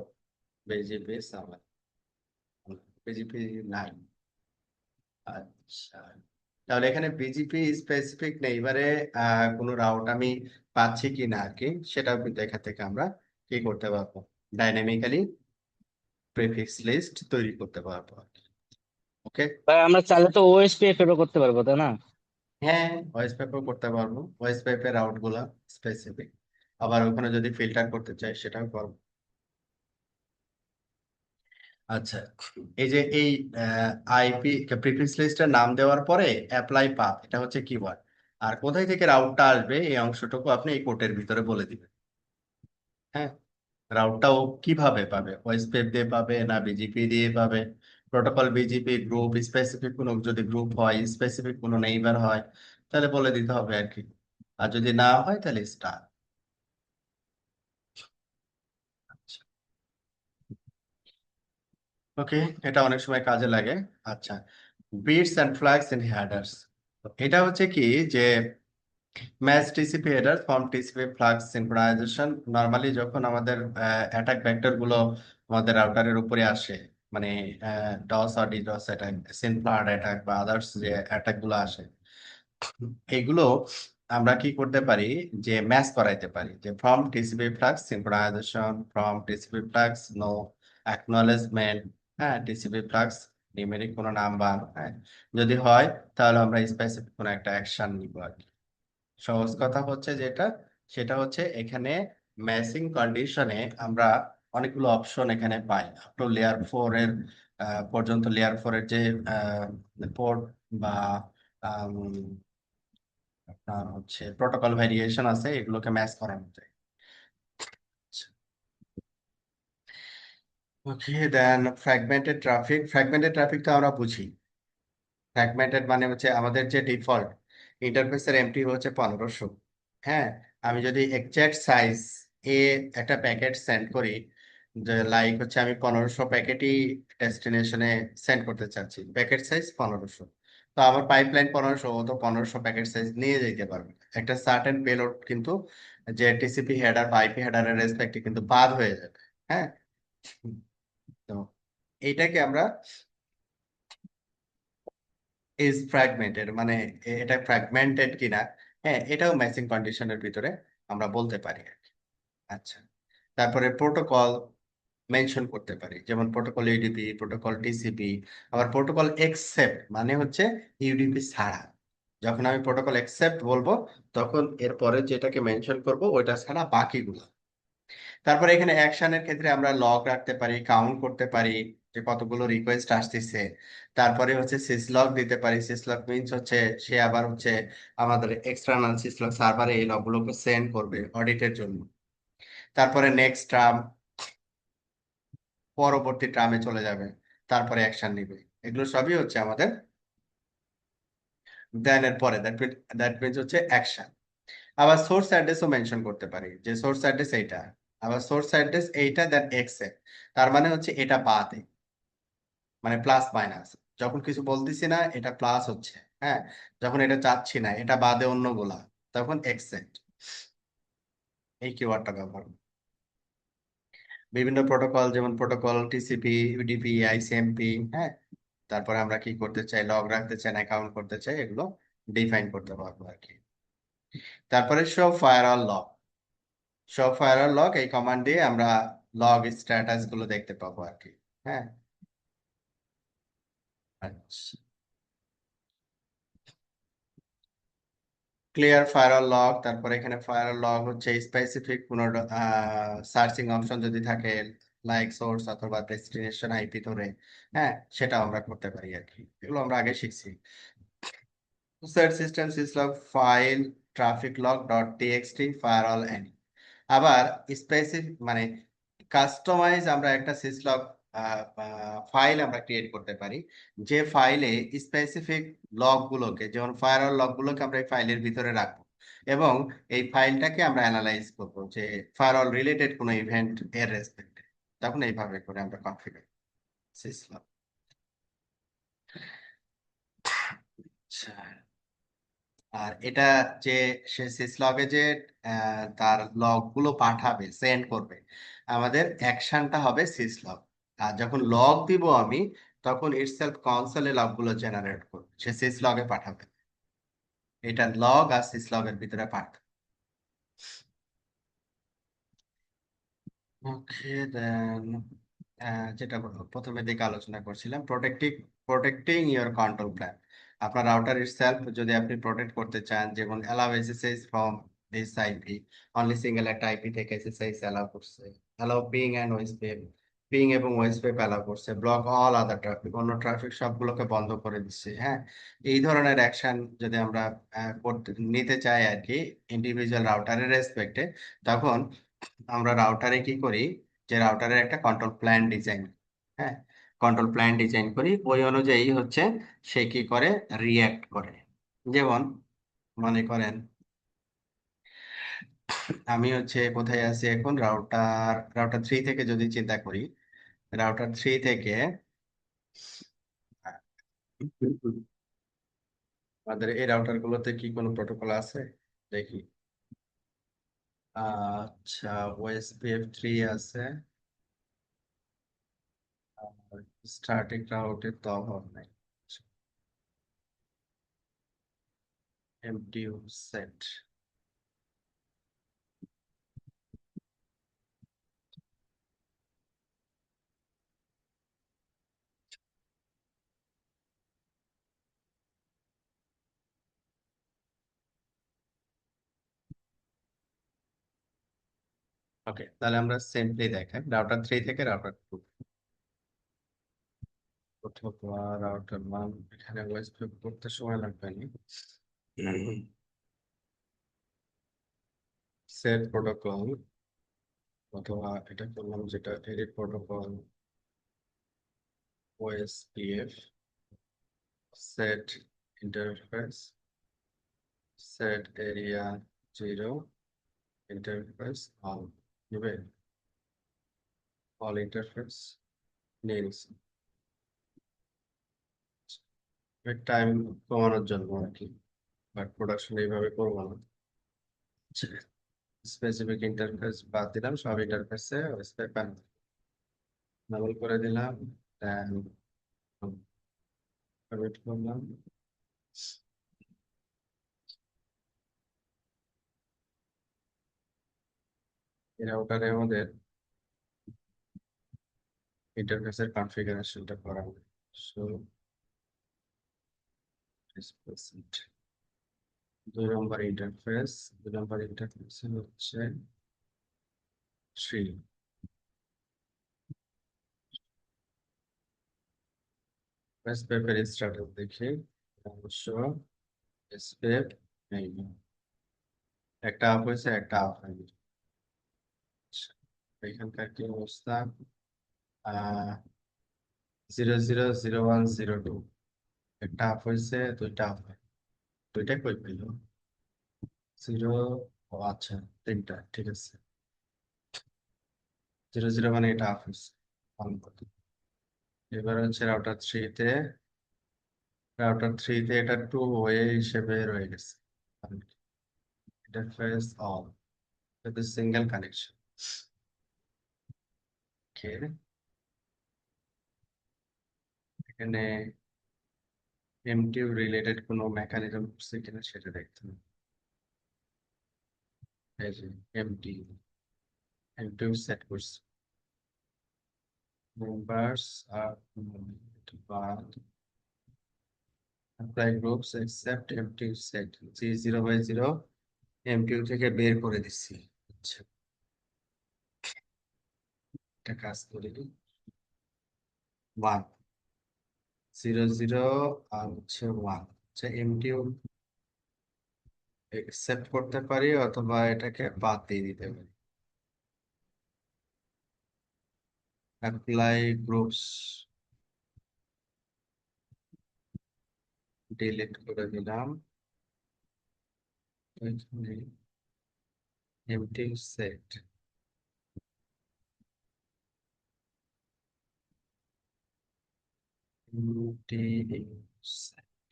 বিজিপি সার্ভার, বিজিপি নাই। আচ্ছা, তাহলে এখানে বিজিপি স্পেসিফিক নেই, এবারে কোনো রাউট আমি পাচ্ছি কিনা আর কি, সেটাও কিন্তু এখান থেকে আমরা কি করতে পারবো, ডাইনামিক্যালি প্রিফিক্স লিস্ট তৈরি করতে পারবো। ওকে, ভাই আমরা চাইলে তো ওএসপিএফ এরও করতে পারবো তাই না? হ্যাঁ ভয়েস পেপার করতে পারবো, ভয়েস পেপার আউট গুলা স্পেসিফিক, আবার ওখানে যদি ফিল্টার করতে চাই সেটাও করবো। আচ্ছা, এই যে এই আইপি প্রিফিক্স লিস্টের নাম দেওয়ার পরে অ্যাপ্লাই পাথ, এটা হচ্ছে কিওয়ার্ড। আর কোথায় থেকে রাউটটা আসবে এই অংশটুকু আপনি এই কোটের ভিতরে বলে দিবেন। হ্যাঁ, রাউটটাও কিভাবে পাবে, ভয়েস পেপ দিয়ে পাবে না বিজিপি দিয়ে পাবে, প্রোটোকল বিজিপি গ্রুপ স্পেসিফিক কোনো, যদি গ্রুপ হয় স্পেসিফিক কোনো নেইবার হয় তাহলে বলে দিতে হবে আর কি, আর যদি না হয় তাহলে স্টার। ওকে, এটা অনেক সময় কাজে লাগে। আচ্ছা, bits and flags in headers, এটা হচ্ছে কি যে match TCP header from TCP flags synchronization. Normally যখন আমাদের অ্যাটাক ভেক্টর গুলো আমাদের রাউটারের উপরে আসে, মানে ডস আর ডিডস অ্যাটাক, সিনফ্লাড অ্যাটাক বা আদার্স যে অ্যাটাক গুলো আসে, এগুলো আমরা কি করতে পারি যে ম্যাচ করাইতে পারি, যে from TCP flags synchronization, from TCP flags no acknowledgement, হ্যাঁ টিসিপি ফ্লাক্স নিউমেরিক কোনো নাম্বার, হ্যাঁ যদি হয় তাহলে আমরা স্পেসিফিক কোনো একটা অ্যাকশন নিব আর কি। সহজ কথা হচ্ছে যেটা, সেটা হচ্ছে এখানে ম্যাচিং কন্ডিশনে আমরা অনেকগুলো অপশন এখানে পাই, আপ টু লেয়ার 4 এর পর্যন্ত, লেয়ার 4 এর যে পোর্ট বা আম, আপনার হচ্ছে প্রোটোকল ভেরিয়েশন আছে, এগুলোকে ম্যাচ করানো যায়। ওকে, দেন ফ্র্যাগমেন্টেড ট্রাফিক, ফ্র্যাগমেন্টেড ট্রাফিকটা আমরা বুঝি। ফ্র্যাগমেন্টেড মানে হচ্ছে আমাদের যে ডিফল্ট ইন্টারফেসের এমটি হচ্ছে 1500। হ্যাঁ, আমি যদি এক্সাক্ট সাইজ এ একটা প্যাকেট সেন্ড করি, যে লাইক হচ্ছে আমি 1500 প্যাকেটই ডেস্টিনেশনে সেন্ড করতে চাচ্ছি, প্যাকেট সাইজ 1500, তো আমার পাইপলাইন 1500, ও তো 1500 প্যাকেট সাইজ নিয়ে যেতে পারবে। একটা সার্টেন পেলোড কিন্তু যে টিসিপি হেডার বা আইপি হেডারের রেসপেক্টে কিন্তু বাদ হয়ে যাবে। হ্যাঁ, তো এইটাকে আমরা ইজ ফ্র্যাগমেন্টেড মানে এটা ফ্র্যাগমেন্টেড কিনা, হ্যাঁ এটাও ম্যাচিং কন্ডিশনের ভিতরে আমরা বলতে পারি আর কি। আচ্ছা, তারপরে প্রোটোকল মেনশন করতে পারি, যেমন প্রোটোকল ইউডিপি, প্রোটোকল টিসিপি, আবার প্রোটোকল এক্সেপ্ট মানে হচ্ছে ইউডিপি ছাড়া। যখন আমি প্রোটোকল এক্সেপ্ট বলবো তখন এরপরে যেটাকে মেনশন করব ওইটা ছাড়া বাকিগুলো। তারপরে এখানে অ্যাকশনের ক্ষেত্রে আমরা লগ রাখতে পারি, কাউন্ট করতে পারি যে কতগুলো রিকোয়েস্ট আসতেছে। তারপরে হচ্ছে সিসলগ দিতে পারি, সিসলগ মিনস হচ্ছে সে আবার হচ্ছে আমাদের এক্সটার্নাল সিসলগ সার্ভারে এই লগগুলোকে সেন্ড করবে অডিটের জন্য। তারপরে নেক্সট ট্রাম, পরবর্তী ট্রামে চলে যাবে, তারপরে অ্যাকশন নিবে। এগুলো সবই হচ্ছে আমাদের দেন এর পরে, দ্যাট মিনস হচ্ছে অ্যাকশন। আবার সোর্স অ্যাড্রেসও মেনশন করতে পারি, যে সোর্স অ্যাড্রেস এইটা, আবার সোর্স অ্যাড্রেস এইটা দেন এক্সেপ্ট, তার মানে হচ্ছে এটা বাদে, মানে প্লাস মাইনাস, যখন কিছু বলতেছি না এটা প্লাস হচ্ছে, হ্যাঁ যখন এটা চাচ্ছি না এটা বাদে অন্যগুলা, তখন এক্সেপ্ট, এই কিওয়ার্ডটা ব্যবহার করব। বিভিন্ন প্রোটোকল, যেমন প্রোটোকল টিসিপি, ইউডিপি, আইসিএমপি, হ্যাঁ। তারপরে আমরা কি করতে চাই, লগ রাখতে চাই না কাউন্ট করতে চাই, এগুলো ডিফাইন করতে পারবো আর কি। তারপরে show firewall log. Show firewall log এই কমান্ড দিয়ে আমরা লগ স্ট্যাটাস গুলো দেখতে পাবো আর কি। হ্যাঁ, আচ্ছা। ক্লিয়ার ফায়ারওয়াল লগ, তারপরে এখানে ফায়ারওয়াল লগ হচ্ছে স্পেসিফিক কোনো সার্চিং অপশন যদি থাকে, লাইক সোর্স অথবা ডেস্টিনেশন আইপি ধরে, হ্যাঁ, সেটা আমরা করতে পারি আর কি। এগুলো আমরা আগে শিখছি। Set system syslog file traffic log dot TXT firewall any. আবার স্পেসিফিক মানে কাস্টমাইজ আমরা একটা সিসলগ ফাইল আমরা ক্রিয়েট করতে পারি, যে ফাইলে স্পেসিফিক লগ গুলোকে, যেমন ফায়ারওয়াল লগ গুলোকে আমরা এই ফাইলের ভিতরে রাখবো, এবং এই ফাইলটাকে আমরা অ্যানালাইজ করবো যে ফায়ারওয়াল রিলেটেড কোনো ইভেন্ট এর রেসপেক্টে। তখন এইভাবে করে আমরা কনফিগার সিসলগ। আচ্ছা, আর এটা যে সে সিসলগে যে তার লগ গুলো পাঠাবে, সেন্ড করবে, আমাদের অ্যাকশনটা হবে সিসলগ। আর যখন লগ দিব আমি, তখন ইটসেলফ কনসোলে লগ গুলো জেনারেট করবে, সে সিসলগে পাঠাবে। এটা লগ আর সিসলগের ভিতরে পাঠাবে। ওকে, দেন যেটা প্রথমে দিকে আলোচনা করছিলাম, প্রোটেক্টিং ইওর কন্ট্রোল প্ল্যান। আপনার রাউটার ইটসেলফ যদি আপনি প্রোটেক্ট করতে চান, যেমন allow SSH from this IP, only single একটা আইপি থেকে এসএসএইচ অ্যালাউ করছে, allow ping and OSPF, ping এবং ওএসপিএফ অ্যালাউ করছে, ব্লক অল আদার ট্রাফিক, অন্য ট্রাফিক সবগুলোকে বন্ধ করে দিচ্ছে, হ্যাঁ। এই ধরনের অ্যাকশন যদি আমরা নিতে চাই আর কি, ইন্ডিভিজুয়াল রাউটারের রেসপেক্টে, তখন আমরা রাউটারে কি করি, যে রাউটারের একটা কন্ট্রোল প্ল্যান ডিজাইন, হ্যাঁ, কন্ট্রোল প্ল্যান ডিজাইন করি, ওই অনুযায়ী হচ্ছে সে কি করে, রিয়্যাক্ট করে। যেমন মনে করেন আমি হচ্ছে কোথায় আছি এখন, রাউটার থ্রি থেকে যদি চিন্তা করি, রাউটার থ্রি থেকে আমাদের এই রাউটার গুলোতে কি কোনো প্রোটোকল আছে দেখি। আচ্ছা, ওএসপিএফ থ্রি আছে, স্ট্যাটিক রাউটের তো অভাব নাই, এমটিইউ সেট। ওকে, তাহলে আমরা সিম্পলি দেখেন রাউটার থ্রি থেকে রাউটার টু, অথবা রাউটার ওয়ান, এখানে ওএসপি করতে সময় লাগবে না। সেট প্রোটোকল, অথবা এটা করলাম যেটা edit protocol, OSPF, set interface, set area zero, interface all, নেবে অল ইন্টারফেস নিয়ে নিচ্ছি টাইম কমানোর জন্য আর কি, বাট প্রোডাকশন এইভাবে করবো না। স্পেসিফিক ইন্টারফেস বাদ দিলাম, সব ইন্টারফেসে ওএসপি ডাবল করে দিলাম, দেন কমিট করলাম। এর আউটারে আমাদের ইন্টারফেসের কনফিগারেশনটা করা হবে। সো দুই নম্বর ইন্টারফেস হচ্ছে থ্রি। স্পেপের স্ট্যাটাস দেখি, অবশ্য স্পেপ নেই, একটা আপ হয়েছে, একটা আপ হয়নি। আচ্ছা, এখানকার কি অবস্থা, 0 0 0 1 0 2, একটা আপ হয়েছে, দুইটা আপ হয়, দুইটা কই পেল, জিরো, ও আচ্ছা, তিনটা, ঠিক আছে। 0 0 মানে এটা আপ হয়েছে, অন করতে। এবার হচ্ছে রাউটার থ্রিতে এটা টু হয়ে হিসেবে রয়ে গেছে, ইন্টারফেস অল, এটা সিঙ্গেল কানেকশন। এখানে এমটিইউ রিলেটেড কোনো মেকানিজম আছে কিনা সেটা দেখতে হবে। এই যে এমটিইউ এমটিইউ সেট করছি, মেম্বার্স আর বাদ apply groups except MTU set G0/0 MTU থেকে বের করে দিচ্ছি। আচ্ছা, একটা কাজ করি, 1 0 0 আর হচ্ছে 1, আচ্ছা এমটিইউ একসেপ্ট করতে পারি অথবা এটাকে বাদ দিয়ে দিতে পারি। অ্যাপ্লাই গ্রুপস ডিলিট করে দিলাম, এখানে MTU set MTU set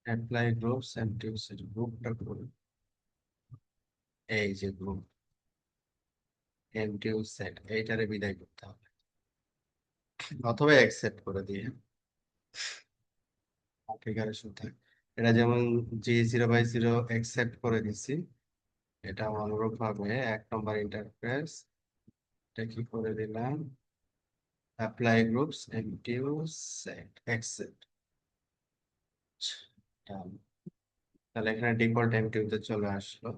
apply groups MTU set গ্রুপটা করি, এই যে গ্রুপ এমটিইউ সেট এইটারে বিদায় করতে হবে অথবা অ্যাকসেপ্ট করে দিয়ে কনফিগারেশন থাকে। এটা যেমন G0/0 অ্যাকসেপ্ট করে দিছি, এটা অনুরূপ ভাবে 1 নম্বর ইন্টারফেস এটা কি করে দিলাম, apply groups MTU set accept, তাহলে এখানে ডিফল্ট এমটিইউ তে চলে আসলো।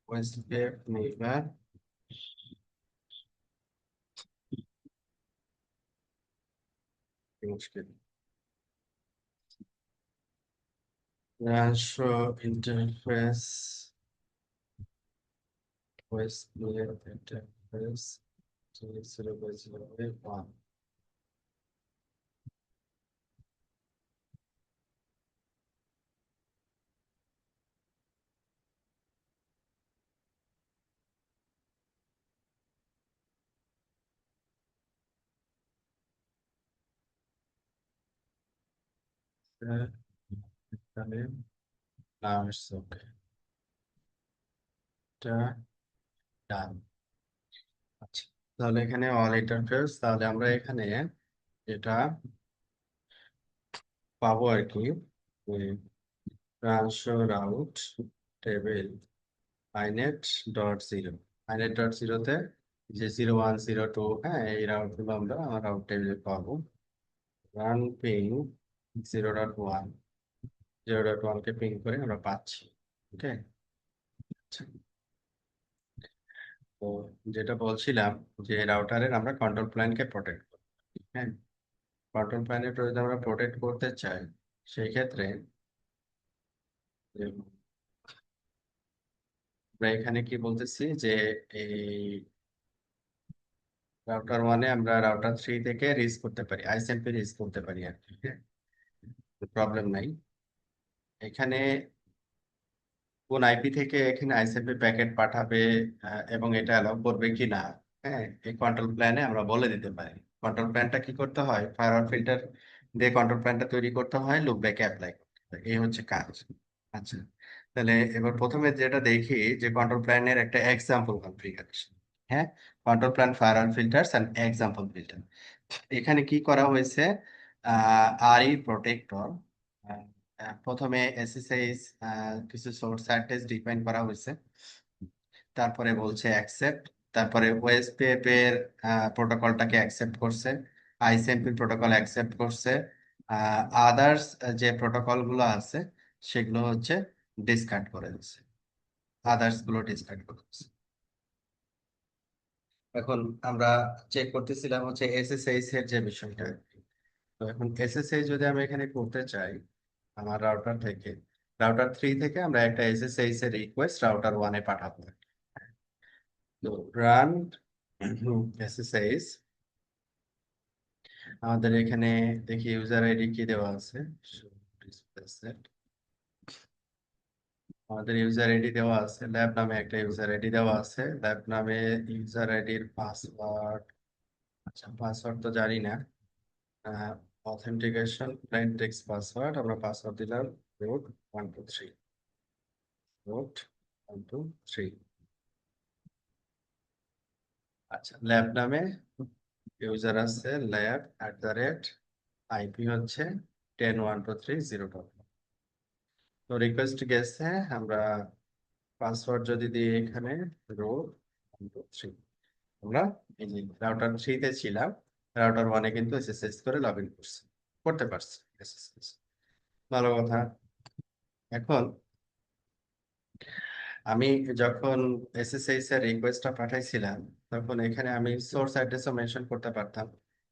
ওয়েস্টগেট নেইবার মুশকিল, রানশো ইন্টারফেস ওয়েস্টগেট ইন্টারফেস G0/0 তাহলে নাম আসছে, ওকে এটা ডান। আচ্ছা, তাহলে এখানে অল ইন্টারফেস, তাহলে আমরা এখানে এটা পাবো আর কি, run show route table inet dot zero, inet dot জিরোতে যে 0 1 0 2, হ্যাঁ এই রাউট গুলো আমরা রাউট টেবিলে পাবো। রান পিং 0.1, 0.1 কে পিং করে আমরা পাচ্ছি। ওকে, তো যেটা বলছিলাম যে রাউটারের আমরা কন্ট্রোল প্ল্যানকে প্রোটেক্ট করি, হ্যাঁ কন্ট্রোল প্ল্যানের যদি আমরা প্রোটেক্ট করতে চাই সেই ক্ষেত্রে আমরা এখানে কি বলতেছি যে এই রাউটার 1-এ আমরা রাউটার 3 থেকে রিচ করতে পারি, আইএসএমপি রিচ করতে পারি আর কি, হ্যাঁ প্রবলেম নাই। এখানে কোন আইপি থেকে এখানে আইএসএমপি প্যাকেট পাঠাবে এবং এটা অ্যালাউ করবে কি না, হ্যাঁ এই কন্ট্রোল প্ল্যানে আমরা বলে দিতে পারি। কন্ট্রোল প্ল্যানটা কি করতে হয়, ফায়ারওয়াল ফিল্টার দিয়ে কন্ট্রোল প্ল্যানটা তৈরি করতে হয়, লুপব্যাকে অ্যাপ্লাই করতে হয়, এই হচ্ছে কাজ। আচ্ছা, তাহলে এবার প্রথমে যেটা দেখি যে কন্ট্রোল প্ল্যানের একটা এক্সাম্পল কনফিগারেশন, হ্যাঁ control plane firewall filters and example filter. এখানে কি করা হয়েছে, আরই প্রোটেক্টর, প্রথমে এসএসএইচ কিছু সোর্স অ্যাড্রেস ডিফাইন করা হয়েছে, তারপরে বলছে অ্যাকসেপ্ট, তারপরে ওএসপিএফ এর প্রোটোকলটাকে অ্যাকসেপ্ট করছে, আইসিএমপি প্রোটোকল অ্যাকসেপ্ট করছে, আদার্স যে প্রোটোকল গুলো আছে সেগুলো হচ্ছে ডিসকার্ড করে দিচ্ছে, আদার্স গুলো ডিসকার্ড করে দিচ্ছে। এখন আমরা চেক করতেছিলাম হচ্ছে এসএসএইচ এর যে বিষয়টা, তো এখন এসএসএইচ যদি আমি এখানে করতে চাই আমার রাউটার থেকে, রাউটার 3 থেকে আমরা একটা এসএসএইচ এর রিকোয়েস্ট রাউটার 1-এ পাঠাবো। তো রান এসএসএইচ, আমাদের এখানে দেখি ইউজার আইডি কি দেওয়া আছে, Display set। আমাদের ইউজার আইডি দেওয়া আছে, ল্যাব নামে একটা ইউজার আইডি দেওয়া আছে, ল্যাব নামে ইউজার আইডির পাসওয়ার্ড, আচ্ছা পাসওয়ার্ড তো জানি না, অথেন্টিকেশন প্লেন টেক্সট পাসওয়ার্ড, আমরা পাসওয়ার্ড দিলাম root 123 root 123। আচ্ছা, ল্যাব নামে ইউজার আছে ল্যাব @আইপি হচ্ছে 10.123.0. তো রিকোয়েস্ট গেছে, আমরা পাসওয়ার্ড যদি দিই এখানে root 123, আমরা এই যে রাউটার 3 তে ছিলাম, রাউটার 1 এ কিন্তু এসএসএস করে লগ ইন করতে পারছি এসএসএস। ভালো কথা। এখন আমি যখন এসএসএস এর রিকোয়েস্টটা পাঠাইছিলাম, তখন এখানে আমি সোর্স অ্যাড্রেসও মেনশন করতে পারতাম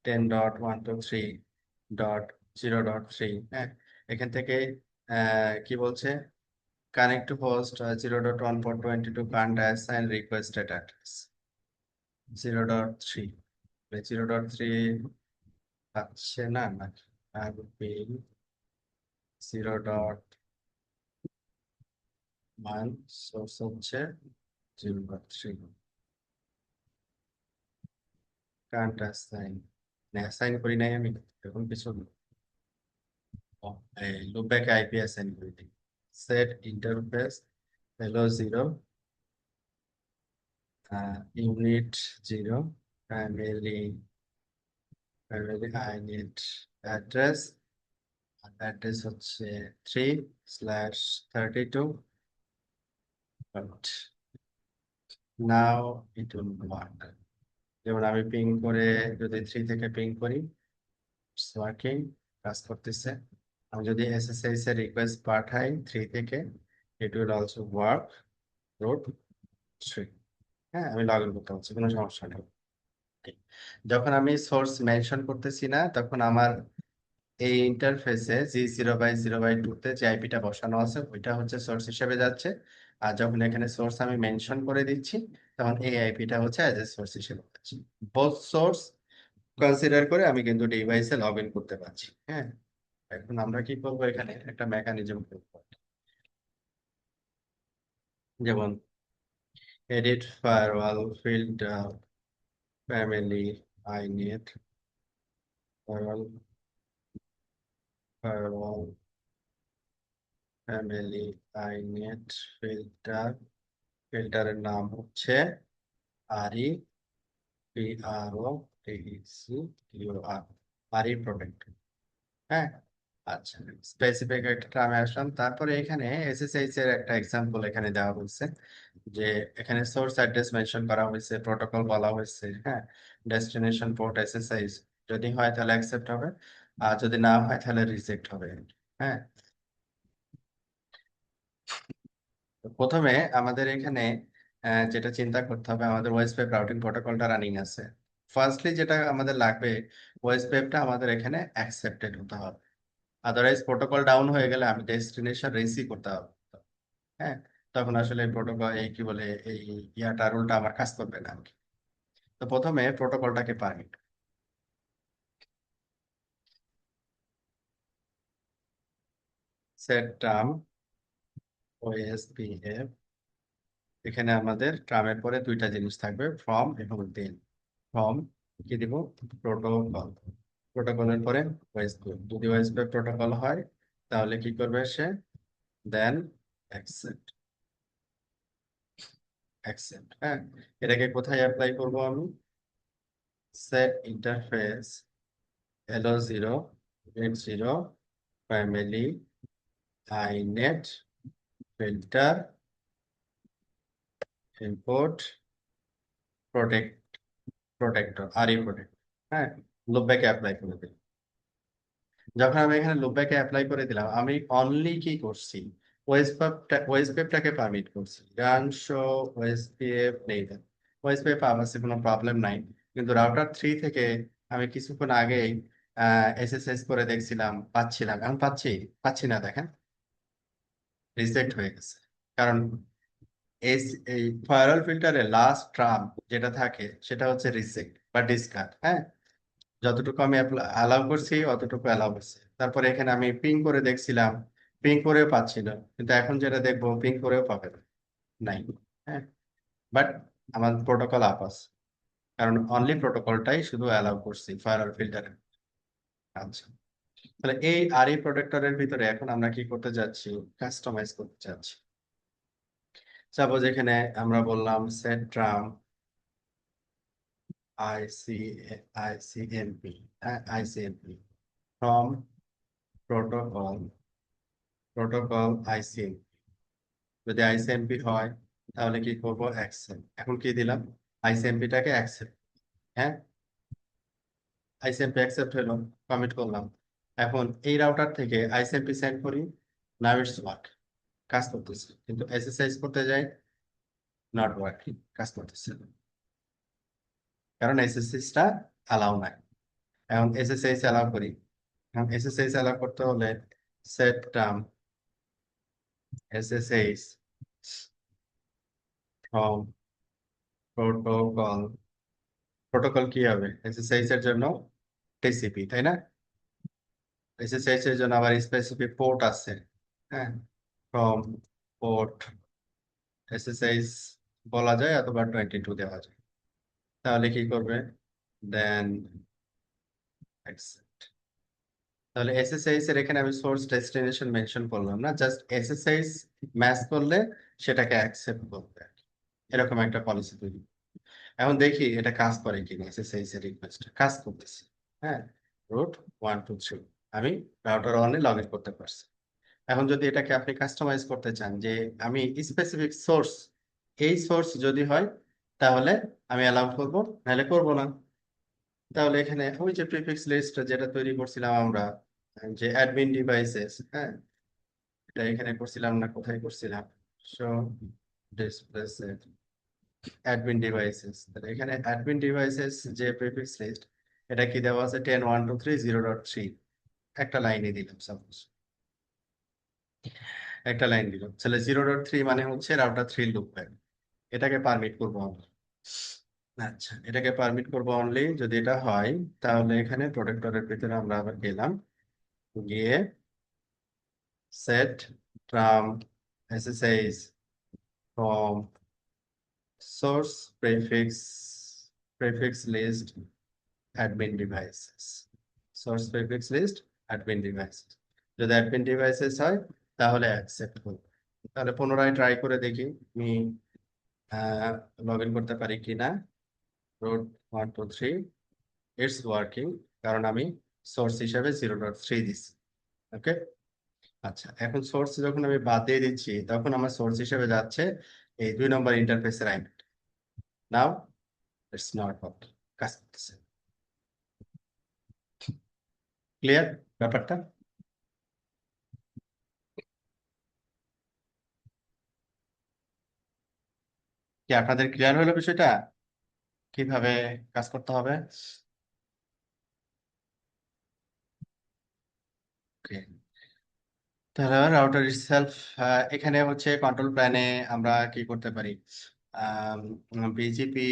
10.123.0.3। হ্যাঁ, এখান থেকে কি বলছে, connect to host 0.1.22 can't assign requested address 0.3, 0.3 পাচ্ছে না নাকি, জিরো ডট ওয়ান সোর্স হচ্ছে 0.3, কারেন্ট অ্যাসাইন অ্যাসাইন করি নাই আমি এখন কিছু লুপব্যাক আইপি অ্যাসাইন করে দিই। Set interface hello 0 unit 0 primary inet address, address হচ্ছে 3/32, but now it will work. যেমন আমি পিং করে যদি 3 থেকে পিং করি, ইটস ওয়ার্কিং, কাজ করতেছে। আমি যদি এসএসএস এর রিকোয়েস্ট পাঠাই 3 থেকে, it will also work route 3। হ্যাঁ, আমি লগ ইন করতে পারছি, কোনো সমস্যা নেই। Okay. যখন আমি সোর্স মেনশন করতেছি না, তখন আমার এই ইন্টারফেসে G0/0/2 তে যে আইপিটা বসানো আছে ওইটা হচ্ছে সোর্স হিসেবে যাচ্ছে। আর যখন এখানে সোর্স আমি মেনশন করে দিচ্ছি, তখন এই আইপিটা হচ্ছে অ্যাজ এ সোর্স হিসেবে যাচ্ছে। বোথ সোর্স কনসিডার করে আমি কিন্তু ডিভাইসে লগ ইন করতে পারছি। হ্যাঁ, এখন আমরা কি করবো, এখানে একটা মেকানিজম করবো, যেমন edit firewall filter family inet firewall firewall family inet filter, ফিল্টারের নাম হচ্ছে আরই PROTECTOR, আরই প্রোটেক্ট। হ্যাঁ, আচ্ছা, স্পেসিফিক একটা টার্মে আসলাম। তারপরে এখানে এসএসএইচ এর একটা এক্সাম্পল এখানে দেওয়া হয়েছে, যে এখানে সোর্স অ্যাড্রেস মেনশন করা হয়েছে, প্রোটোকল বলা হয়েছে। হ্যাঁ, ডেস্টিনেশন পোর্ট এসএসএইচ যদি হয় তাহলে অ্যাকসেপ্ট হবে, আর যদি না হয় তাহলে রিজেক্ট হবে। হ্যাঁ, তো প্রথমে আমাদের এখানে যেটা চিন্তা করতে হবে, আমাদের ওয়েস্ট ওয়েব রাউটিং প্রোটোকলটা রানিং আছে। ফার্স্টলি যেটা আমাদের লাগবে, ওয়েস্ট ওয়েবটা আমাদের এখানে অ্যাকসেপ্টেড হতে হবে, আদারওয়াইজ প্রোটোকল ডাউন হয়ে গেলে আমি ডেস্টিনেশন রিসিভ করতে হবে। হ্যাঁ, তখন আসলে প্রোটোকল এই কি বলে এই ইয়াটা রুলটা আমার কাজ করবে না আর কি। তো প্রথমে প্রোটোকলটাকে পারমিট সেট টার্ম ওএসপিএফ, এখানে আমাদের টার্মের পরে দুইটা জিনিস থাকবে, ফ্রম এবং দেন। ফ্রম কি দিব, প্রোটোকল, প্রোটোকলের পরে ওয়েসপেপ, যদি ওয়েসপেপ প্রোটোকল হয় তাহলে কি করবে সে, দেন অ্যাকসেপ্ট, অ্যাকসেপ্ট। হ্যাঁ, এটাকে কোথায় অ্যাপ্লাই করব আমি, set interface hello 0 net 0 family inet filter import protect, protector RE protect. হ্যাঁ, লুপব্যাকে অ্যাপ্লাই করে দিই। যখন আমি এখানে লুপব্যাকে অ্যাপ্লাই করে দিলাম, আমি অনলি কি করছি, ওয়েসপেপটাকে পারমিট করছি, রান শো ওয়েসপিএফ নেই, ওয়েসপেপ আছে, কোনো প্রবলেম নাই। কিন্তু রাউটার 3 থেকে আমি কিছুক্ষণ আগেই এসএসএস করে দেখছিলাম, পাচ্ছিলাম, এখন পাচ্ছি না, দেখেন রিজেক্ট হয়ে গেছে। কারণ এই ফায়ারওয়াল ফিল্টারের লাস্ট টার্ম যেটা থাকে সেটা হচ্ছে রিজেক্ট বা ডিসকার্ড। হ্যাঁ, যতটুকু আমি অ্যালাউ করছি অতটুকু অ্যালাউ করছি। তারপরে এখানে আমি পিং করে দেখছিলাম, পিং করেও পাচ্ছিল, কিন্তু এখন যেটা দেখবো পিং করেও পাবে না, নাই। হ্যাঁ, বাট আমার প্রোটোকল আপ আছে, কারণ অনলি প্রোটোকলটাই শুধু অ্যালাউ করছি ফায়ারওয়াল ফিল্টারে। আচ্ছা, তাহলে এই আরই প্রোটেক্টরের ভিতরে এখন আমরা কি করতে যাচ্ছি, কাস্টমাইজ করতে যাচ্ছি। সাপোজ এখানে আমরা বললাম set tram IC ICMP ICMP from protocol ICMP. যদি আইসিএমপি হয় তাহলে কি করব, অ্যাকসেপ্ট। এখন কি দিলাম, আইসিএমপিটাকে অ্যাকসেপ্ট। হ্যাঁ, আইসিএমপি অ্যাকসেপ্ট হলো, কমিট করলাম। এখন এই রাউটার থেকে আইসিএমপি সেন্ড করি, নাও ইটস ওয়ার্ক, কাজ করতেছে। কিন্তু এসএসএইচ করতে যাই, নট ওয়ার্কিং, কাজ করতেছে না। কারণ এসএসএইচটা অ্যালাউ নাই। এখন এসএসএইচ অ্যালাউ করি। এখন এসএসএইচ অ্যালাউ করতে হলে set term SSH from protocol. Protocol কি হবে, এসএসএইচ এর জন্য টিসিপি, তাই না? এসএসএইচ এর জন্য আবার স্পেসিফিক পোর্ট আছে। হ্যাঁ, ফ্রম পোর্ট এসএসএইচ বলা যায় অথবা 22 দেওয়া যায়। তাহলে কি করবে, দেন accept। তাহলে এসএসএইচ এর এখানে আমি সোর্স ডেস্টিনেশন মেনশন করলাম না, জাস্ট এসএসএইচ ম্যাচ করলে সেটাকে অ্যাকসেপ্ট করবে, এরকম একটা পলিসি তৈরি। এখন দেখি এটা কাজ করে কিনা, এসএসএইচ এর রিকোয়েস্ট কাজ করতেছে। হ্যাঁ, রুট 123 আমি রাউটার ওয়ানে লগ ইন করতে পারছি। এখন যদি এটাকে আপনি কাস্টমাইজ করতে চান যে আমি স্পেসিফিক সোর্স, এই সোর্স যদি হয় তাহলে আমি অ্যালাউ করব, নাহলে করব না। তাহলে এখানে ওই যে প্রিফিক্স লিস্ট যেটা তৈরি করছিলাম আমরা, যে অ্যাডমিন ডিভাইসেস, হ্যাঁ, এটা এখানে করছিলাম না, কোথায় করছিলাম, so display set admin devices. তাহলে এখানে অ্যাডমিন ডিভাইসেস যে প্রিফিক্স লিস্ট, এটা কি দেওয়া আছে 10.123.0.3, একটা লাইনে দিলাম সাপোজ, একটা লাইন দিলাম। তাহলে 0.3 মানে হচ্ছে রাউটার 3 লুপ। এটাকে পারমিট করবো আমরা। আচ্ছা, এটাকে পারমিট করবো অনলি যদি এটা হয়। তাহলে এখানে প্রোটেক্টরের ভিতরে আমরা আবার গেলাম, গিয়ে set term SSH from source prefix list admin devices, source prefix list admin devices. যদি অ্যাডমিন ডিভাইসেস হয় তাহলে অ্যাকসেপ্ট করবো। তাহলে পুনরায় ট্রাই করে দেখি আমি লগ ইন করতে পারি কিনা। রুট 123, ইটস ওয়ার্কিং, কারণ আমি সোর্স হিসেবে 0.3 দিচ্ছি। ওকে, আচ্ছা, এখন সোর্স যখন আমি বাদ দিয়ে দিচ্ছি তখন আমার সোর্স হিসেবে যাচ্ছে এই 2 নম্বর ইন্টারফেসের IP. Now it's not working, কাজ করতেছে। ক্লিয়ার ব্যাপারটা? কি আপনাদের ক্লিয়ার হলো বিষয়টা, কিভাবে কাজ করতে হবে? ওকে, তাহলে রাউটার ইটসেলফ, এখানে হচ্ছে কন্ট্রোল প্ল্যানে আমরা কি করতে পারি, বিজিপি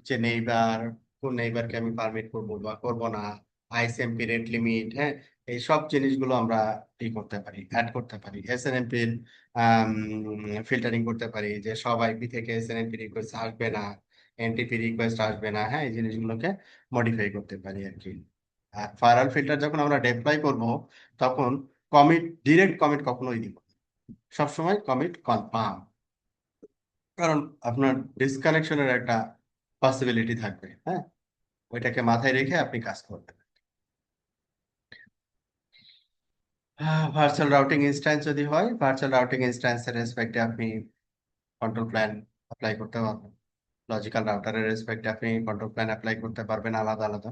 যে নেইবার, কোন নেইবারকে আমি পারমিট করবো বা করবো না, আইসিএমপি রেট লিমিট, হ্যাঁ, এই সব জিনিসগুলো আমরা ই করতে পারি, অ্যাড করতে পারি। এসএনএমপি ফিল্টারিং করতে পারি, যে সব আইপি থেকে এসএনএমপি রিকোয়েস্ট আসবে না, এনটিপি রিকোয়েস্ট আসবে না, হ্যাঁ, এই জিনিসগুলোকে মডিফাই করতে পারি আর কি। আর ফায়ারওয়াল ফিল্টার যখন আমরা ডেপ্লয় করব তখন কমিট, ডিরেক্ট কমিট কখনোই দিব না। সবসময় কমিট কনফার্ম, কারণ আপনার ডিসকানেকশনের একটা পসিবিলিটি থাকবে। হ্যাঁ, ওইটাকে মাথায় রেখে আপনি কাজ করবেন। ভার্চুয়াল রাউটিং ইনস্ট্যান্স যদি হয়, ভার্চুয়াল রাউটিং ইনস্ট্যান্সের রেসপেক্টে আপনি কন্ট্রোল প্ল্যান অ্যাপ্লাই করতে পারবেন। লজিক্যাল রাউটারের রেসপেক্টে আপনি কন্ট্রোল প্ল্যান অ্যাপ্লাই করতে পারবেন আলাদা আলাদা।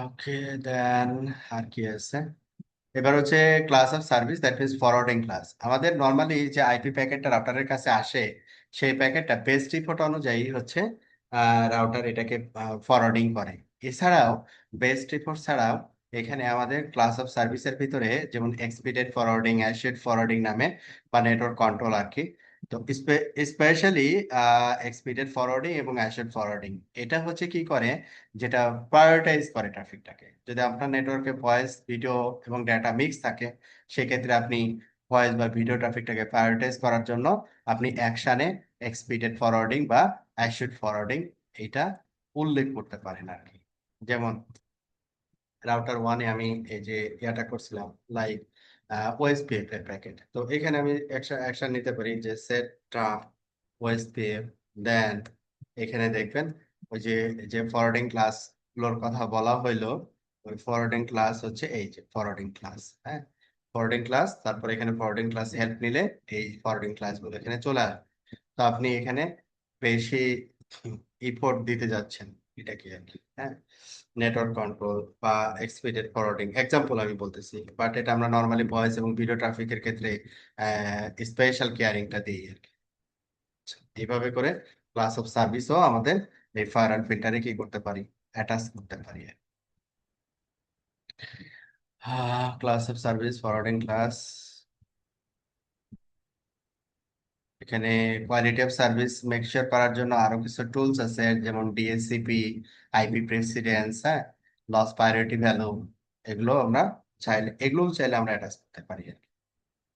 ওকে, দেন আর কি আছে, এবার হচ্ছে class of service, that means forwarding class. আমাদের নর্মালি যে আইপি প্যাকেটটা রাউটারের কাছে আসে, সেই প্যাকেটটা বেস ডিফল্ট অনুযায়ী হচ্ছে রাউটার এটাকে ফরওয়ার্ডিং করে। এছাড়াও বেস ডিফল্ট ছাড়াও এখানে আমাদের ক্লাস অফ সার্ভিসের ভিতরে যেমন এক্সপিডেড ফরওয়ার্ডিং, অ্যাশিওরড ফরওয়ার্ডিং নামে, বা নেটওয়ার্ক কন্ট্রোল আর কি। তো স্পেশালি এক্সপিডেড ফরওয়ার্ডিং এবং অ্যাশিওরড ফরওয়ার্ডিং, এটা হচ্ছে কি করে, যেটা প্রায়োরিটাইজ করে ট্রাফিকটাকে। যদি আপনার নেটওয়ার্কে ভয়েস, ভিডিও এবং ডেটা মিক্স থাকে, সেক্ষেত্রে আপনি ভয়েস বা ভিডিও ট্রাফিকটাকে প্রায়োরিটাইজ করার জন্য আপনি অ্যাকশানে এক্সপিডেড ফরওয়ার্ডিং বা অ্যাশিওরড ফরওয়ার্ডিং এটা উল্লেখ করতে পারেন আর কি। যেমন রাউটার ওয়ানে আমি এই যে ইয়াটা করছিলাম লাইক ওএসপিএফ এর প্যাকেট, তো এখানে আমি অ্যাকশন নিতে পারি যে সেট ট্রাম ওএসপিএফ, দেন এখানে দেখবেন ওই যে যে ফরওয়ার্ডিং ক্লাস গুলোর কথা বলা হইলো, ওই ফরওয়ার্ডিং ক্লাস হচ্ছে এই যে ফরওয়ার্ডিং ক্লাস, হ্যাঁ ফরওয়ার্ডিং ক্লাস, তারপর এখানে ফরওয়ার্ডিং ক্লাস হেল্প নিলে এই ফরওয়ার্ডিং ক্লাস গুলো এখানে চলে আসবে। তো আপনি এখানে বেশি ইফোর্ট দিতে যাচ্ছেন, এটা কি আর কি, হ্যাঁ নেটওয়ার্ক কন্ট্রোল বা এক্সপিডেড ফরওয়ার্ডিং এক্সাম্পল আমি বলতেছি, বাট এটা আমরা নর্মালি ভয়েস এবং ভিডিও ট্রাফিকের ক্ষেত্রে স্পেশাল কেয়ারিংটা দিই আর কি। আচ্ছা, এইভাবে করে ক্লাস অফ সার্ভিসও আমাদের এই ফায়ার অ্যান্ড ফিল্টারে কি করতে পারি, অ্যাটাচ করতে পারি। Class of service forwarding class, এখানে কোয়ালিটি অফ সার্ভিস মেকশিওর করার জন্য আরো কিছু টুলস আছে, যেমন ডিএসসিপি, আইপি প্রেসিডেন্স, হ্যাঁ লস প্রায়োরিটি ভ্যালু, এগুলো চাইলে আমরা অ্যাটাচ করতে পারি আর কি।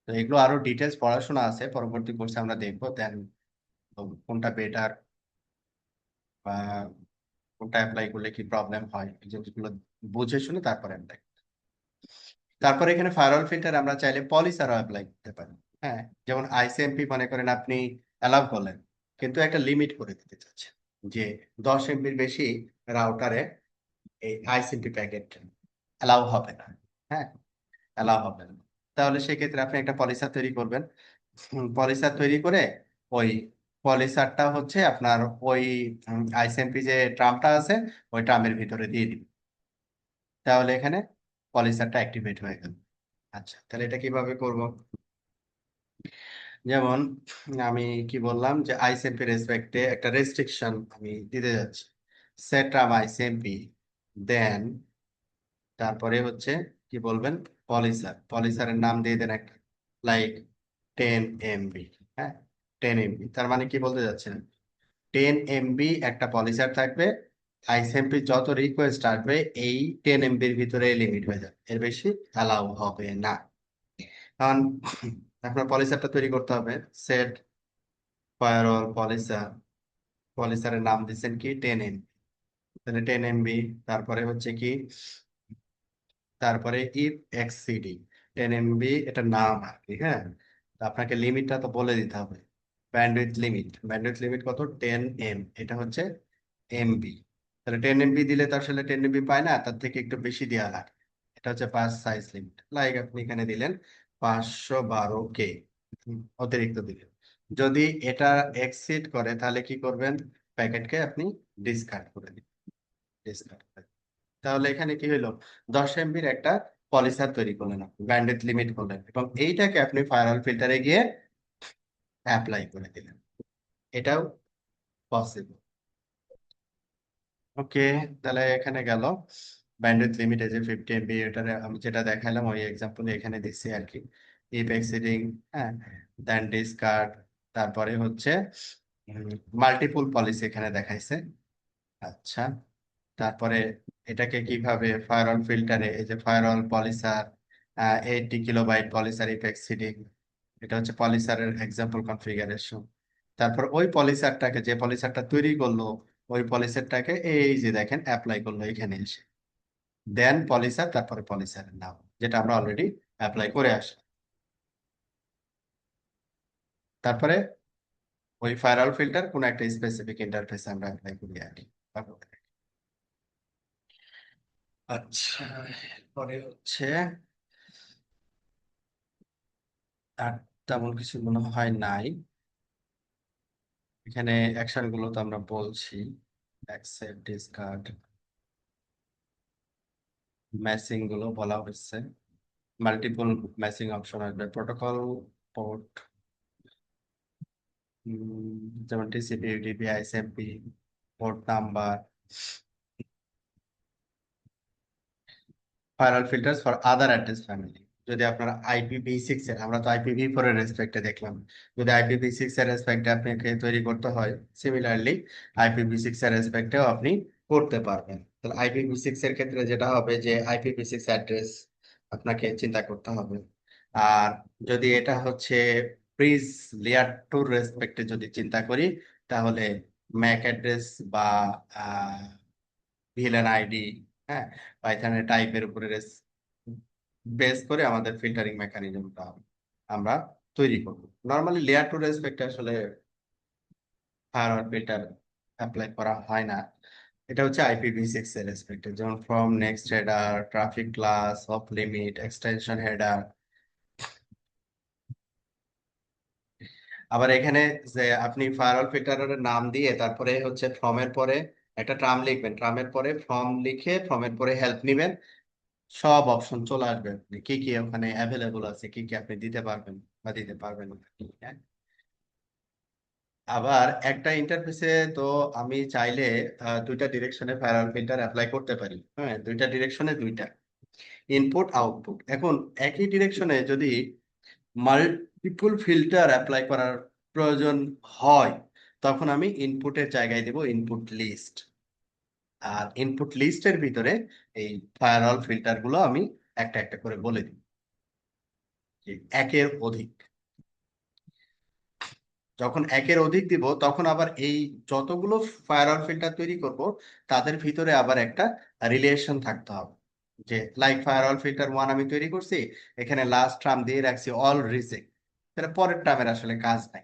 তো এগুলো আরো ডিটেলস পড়াশোনা আছে, পরবর্তী কোর্সে আমরা দেখবো দেন কোনটা বেটার বা কোনটা অ্যাপ্লাই করলে কি প্রবলেম হয়, এই জিনিসগুলো বুঝে শুনে তারপরে অ্যাপ্লাই। তারপরে এখানে ফায়ারওয়াল ফিল্টার আমরা চাইলে পলিসারও অ্যাপ্লাই করতে পারি, হ্যাঁ যেমন আইসিএমপি মনে করেন আপনি অ্যালাউ করলেন, কিন্তু একটা লিমিট করে দিতে চাচ্ছেন যে 10 এমবির বেশি রাউটারে এই আইসিএমপি প্যাকেট অ্যালাউ হবে না, হ্যাঁ অ্যালাউ হবে না। তাহলে সেক্ষেত্রে আপনি একটা পলিসার তৈরি করবেন, পলিসার তৈরি করে ওই পলিসারটা হচ্ছে আপনার ওই আইসিএমপি যে ট্রামটা আছে ওই ট্রামের ভিতরে দিয়ে দিবেন, তাহলে এখানে পলিসারটা অ্যাক্টিভেট হয়ে গেল। আচ্ছা, তাহলে এটা কিভাবে করব? যেমন আমি কি বললাম যে আইসিএমপি রেসপেক্টে একটা রেস্ট্রিকশন আমি দিতে যাচ্ছি, সেট আপ আইসিএমপি, দেন তারপরে হচ্ছে কি বলবেন, পলিসারের নাম দিয়ে দেন একটা লাইক 10 MB, হ্যাঁ 10 MB, তার মানে কি বলতে যাচ্ছেন, 10 MB একটা পলিসার থাকবে, আইসিএমপি যত রিকোয়েস্ট আসবে এই 10 MBর ভিতরে লিমিট হয়ে যাবে, এর বেশি অ্যালাউ হবে না। কারণ আপনার পলিসারটা তৈরি করতে হবে, সেট ফায়ারওয়াল পলিসার, পলিসারের নাম দিচ্ছেন কি 10 MB, তাহলে 10 MB, তারপরে হচ্ছে কি, তারপরে ইফ এক্সিডিং 10 MB, এটা নাম আর কি, হ্যাঁ তো আপনাকে লিমিটটা তো বলে দিতে হবে, ব্যান্ডউইথ লিমিট কত, 10 M, এটা হচ্ছে এমবি, তাহলে 10 MB দিলে তো আসলে 10 MB পায় না, তার থেকে একটু বেশি দেওয়া লাগে, এটা হচ্ছে পাঁচ সাইজ লিমিট, লাইক আপনি এখানে দিলেন 512K, অতিরিক্ত দিলেন। যদি এটা এক্সিড করে তাহলে কি করবেন, প্যাকেটকে আপনি ডিসকার্ড করে দিন, ডিসকার্ড। তাহলে এখানে কি হলো, 10 MBর একটা পলিসার তৈরি করলেন, আপনি ব্যান্ডউইথ লিমিট করলেন এবং এইটাকে আপনি ফায়ারওয়াল ফিল্টারে গিয়ে অ্যাপ্লাই করে দিলেন, এটাও পসিবল। ওকে, তাহলে এখানে গেল ব্যান্ডউইথ লিমিট এই যে 50 MB, এটারে আমি যেটা দেখালাম ওই এক্সাম্পলে এখানে দিচ্ছি আর কি, ইফ এক্সিডিং, হ্যাঁ দেন ডিসকার্ড, তারপরে হচ্ছে মাল্টিপল পলিসি এখানে দেখাইছে। আচ্ছা, তারপরে এটাকে কিভাবে ফায়ারওয়াল ফিল্টারে, এই যে ফায়ারওয়াল পলিসার 80 KB পলিসার ইফ এক্সিডিং, এটা হচ্ছে পলিসারের এক্সাম্পল কনফিগারেশন। তারপর ওই পলিসারটাকে, যে পলিসারটা তৈরি করলো ওই পলিসারটাকে এই যে দেখেন অ্যাপ্লাই করলো এখানে এসে, দেন পলিসার, তারপরে পলিসারের নাম যেটা আমরা অলরেডি অ্যাপ্লাই করে আসলাম, তারপরে ওই ফায়ারওয়াল ফিল্টার কোন একটা স্পেসিফিক ইন্টারফেসে আমরা অ্যাপ্লাই করি আর কি। আচ্ছা, পরে হচ্ছে আর তেমন কিছু মনে হয় নাই, এখানে অ্যাকশন গুলো তো আমরা বলছি, অ্যাকসেপ্ট, ডিসকার্ড, ম্যাচিং গুলো বলা হচ্ছে, মাল্টিপল ম্যাচিং অপশন আসবে, প্রোটোকল পোর্ট, যেমন TCP, UDP, ICMP, port number, firewall filters for other address family. যদি আপনার IPv6 এর, আমরা তো IPv4 এর রেসপেক্টে দেখলাম, যদি IPv6 এর রেসপেক্টে আপনাকে তৈরি করতে হয়, সিমিলারলি IPv6 এর রেসপেক্টেও আপনি করতে পারবেন। তাহলে IPv6 এর ক্ষেত্রে যেটা হবে যে IPv6 অ্যাড্রেস আপনাকে চিন্তা করতে হবে। আর যদি এটা হচ্ছে ব্রিজ লেয়ার 2 রেসপেক্টে যদি চিন্তা করি, তাহলে ম্যাক অ্যাড্রেস বা ভিএলএন আইডি হ্যাঁ, পাইথনের টাইপের উপরে বেস করে আমাদের ফিল্টারিং মেকানিজমটা আমরা তৈরি করব। নর্মালি লেয়ার টু রেসপেক্টে আসলে ফায়ারওয়াল ফিল্টার অ্যাপ্লাই করা হয় না। এটা হচ্ছে IPv6 এর রেসপেক্টে, যেমন from, next header, traffic class, of limit, extension header. আবার এখানে যে আপনি ফায়ারওয়াল ফিল্টারের নাম দিয়ে তারপরে হচ্ছে ফ্রমের পরে একটা ট্রাম লিখবেন, ট্রামের পরে ফ্রম লিখে ফ্রমের পরে হেল্প নিবেন, সব অপশন চলে আসবে আপনি কি কি ওখানে অ্যাভেলেবল আছে, কি কি আপনি দিতে পারবেন বা দিতে পারবেন না। হ্যাঁ? আবার একটা ইন্টারফেসে তো আমি চাইলে দুইটা ডিরেকশনে ফায়ারওয়াল ফিল্টার অ্যাপ্লাই করতে পারি। হ্যাঁ, দুইটা ডিরেকশনে দুইটা ইনপুট আউটপুট। এখন একই ডিরেকশনে যদি মাল্টিপল ফিল্টার অ্যাপ্লাই করার প্রয়োজন হয়, তখন আমি ইনপুটের জায়গায় দেব ইনপুট লিস্ট। আর ইনপুট লিস্টের ভিতরে এই ফায়ারওয়াল ফিল্টার গুলো আমি একটা একটা করে বলে দিই যে একের অধিক। যখন একের অধিক দিব তখন আবার এই যতগুলো ফায়ারওয়াল ফিল্টার তৈরি করব তাদের ভিতরে আবার একটা রিলেশন থাকতে হবে। যে লাইক ফায়ারওয়াল ফিল্টার 1 আমি তৈরি করছি, এখানে লাস্ট টার্ম দিয়ে রাখছি অল রিজেক্ট, তাহলে পরের টার্মের আসলে কাজ নাই।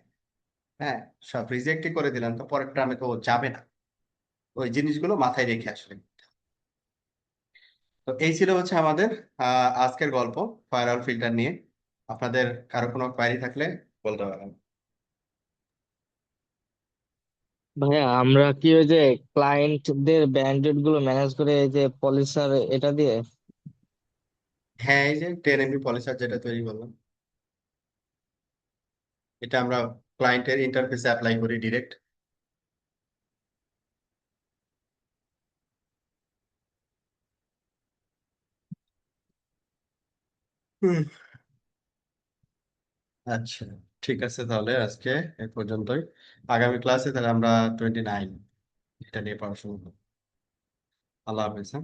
হ্যাঁ, সব রিজেক্টই করে দিলাম, তো পরের টার্মে তো ও যাবে না। ওই জিনিসগুলো মাথায় রেখে আসলে। তো এই ছিল হচ্ছে আমাদের আজকের গল্প ফায়ারওয়াল ফিল্টার নিয়ে। আপনাদের কারো কোনো কোয়ারি থাকলে বলতে পারেন। ভাইয়া আমরা কি ওই যে ক্লায়েন্টদের ব্যান্ডেড গুলো ম্যানেজ করে এই যে পলিসার এটা দিয়ে? হ্যাঁ, এই যে 10 MB পলিসার যেটা তৈরি করলাম, এটা আমরা ক্লায়েন্টের ইন্টারফেসে অ্যাপ্লাই করি ডিরেক্ট। আচ্ছা, ঠিক আছে, তাহলে আজকে এ পর্যন্তই। আগামী ক্লাসে তাহলে আমরা 29 এটা নিয়ে পড়াশোনা করবো। আল্লাহ হাফেজ। হ্যাঁ।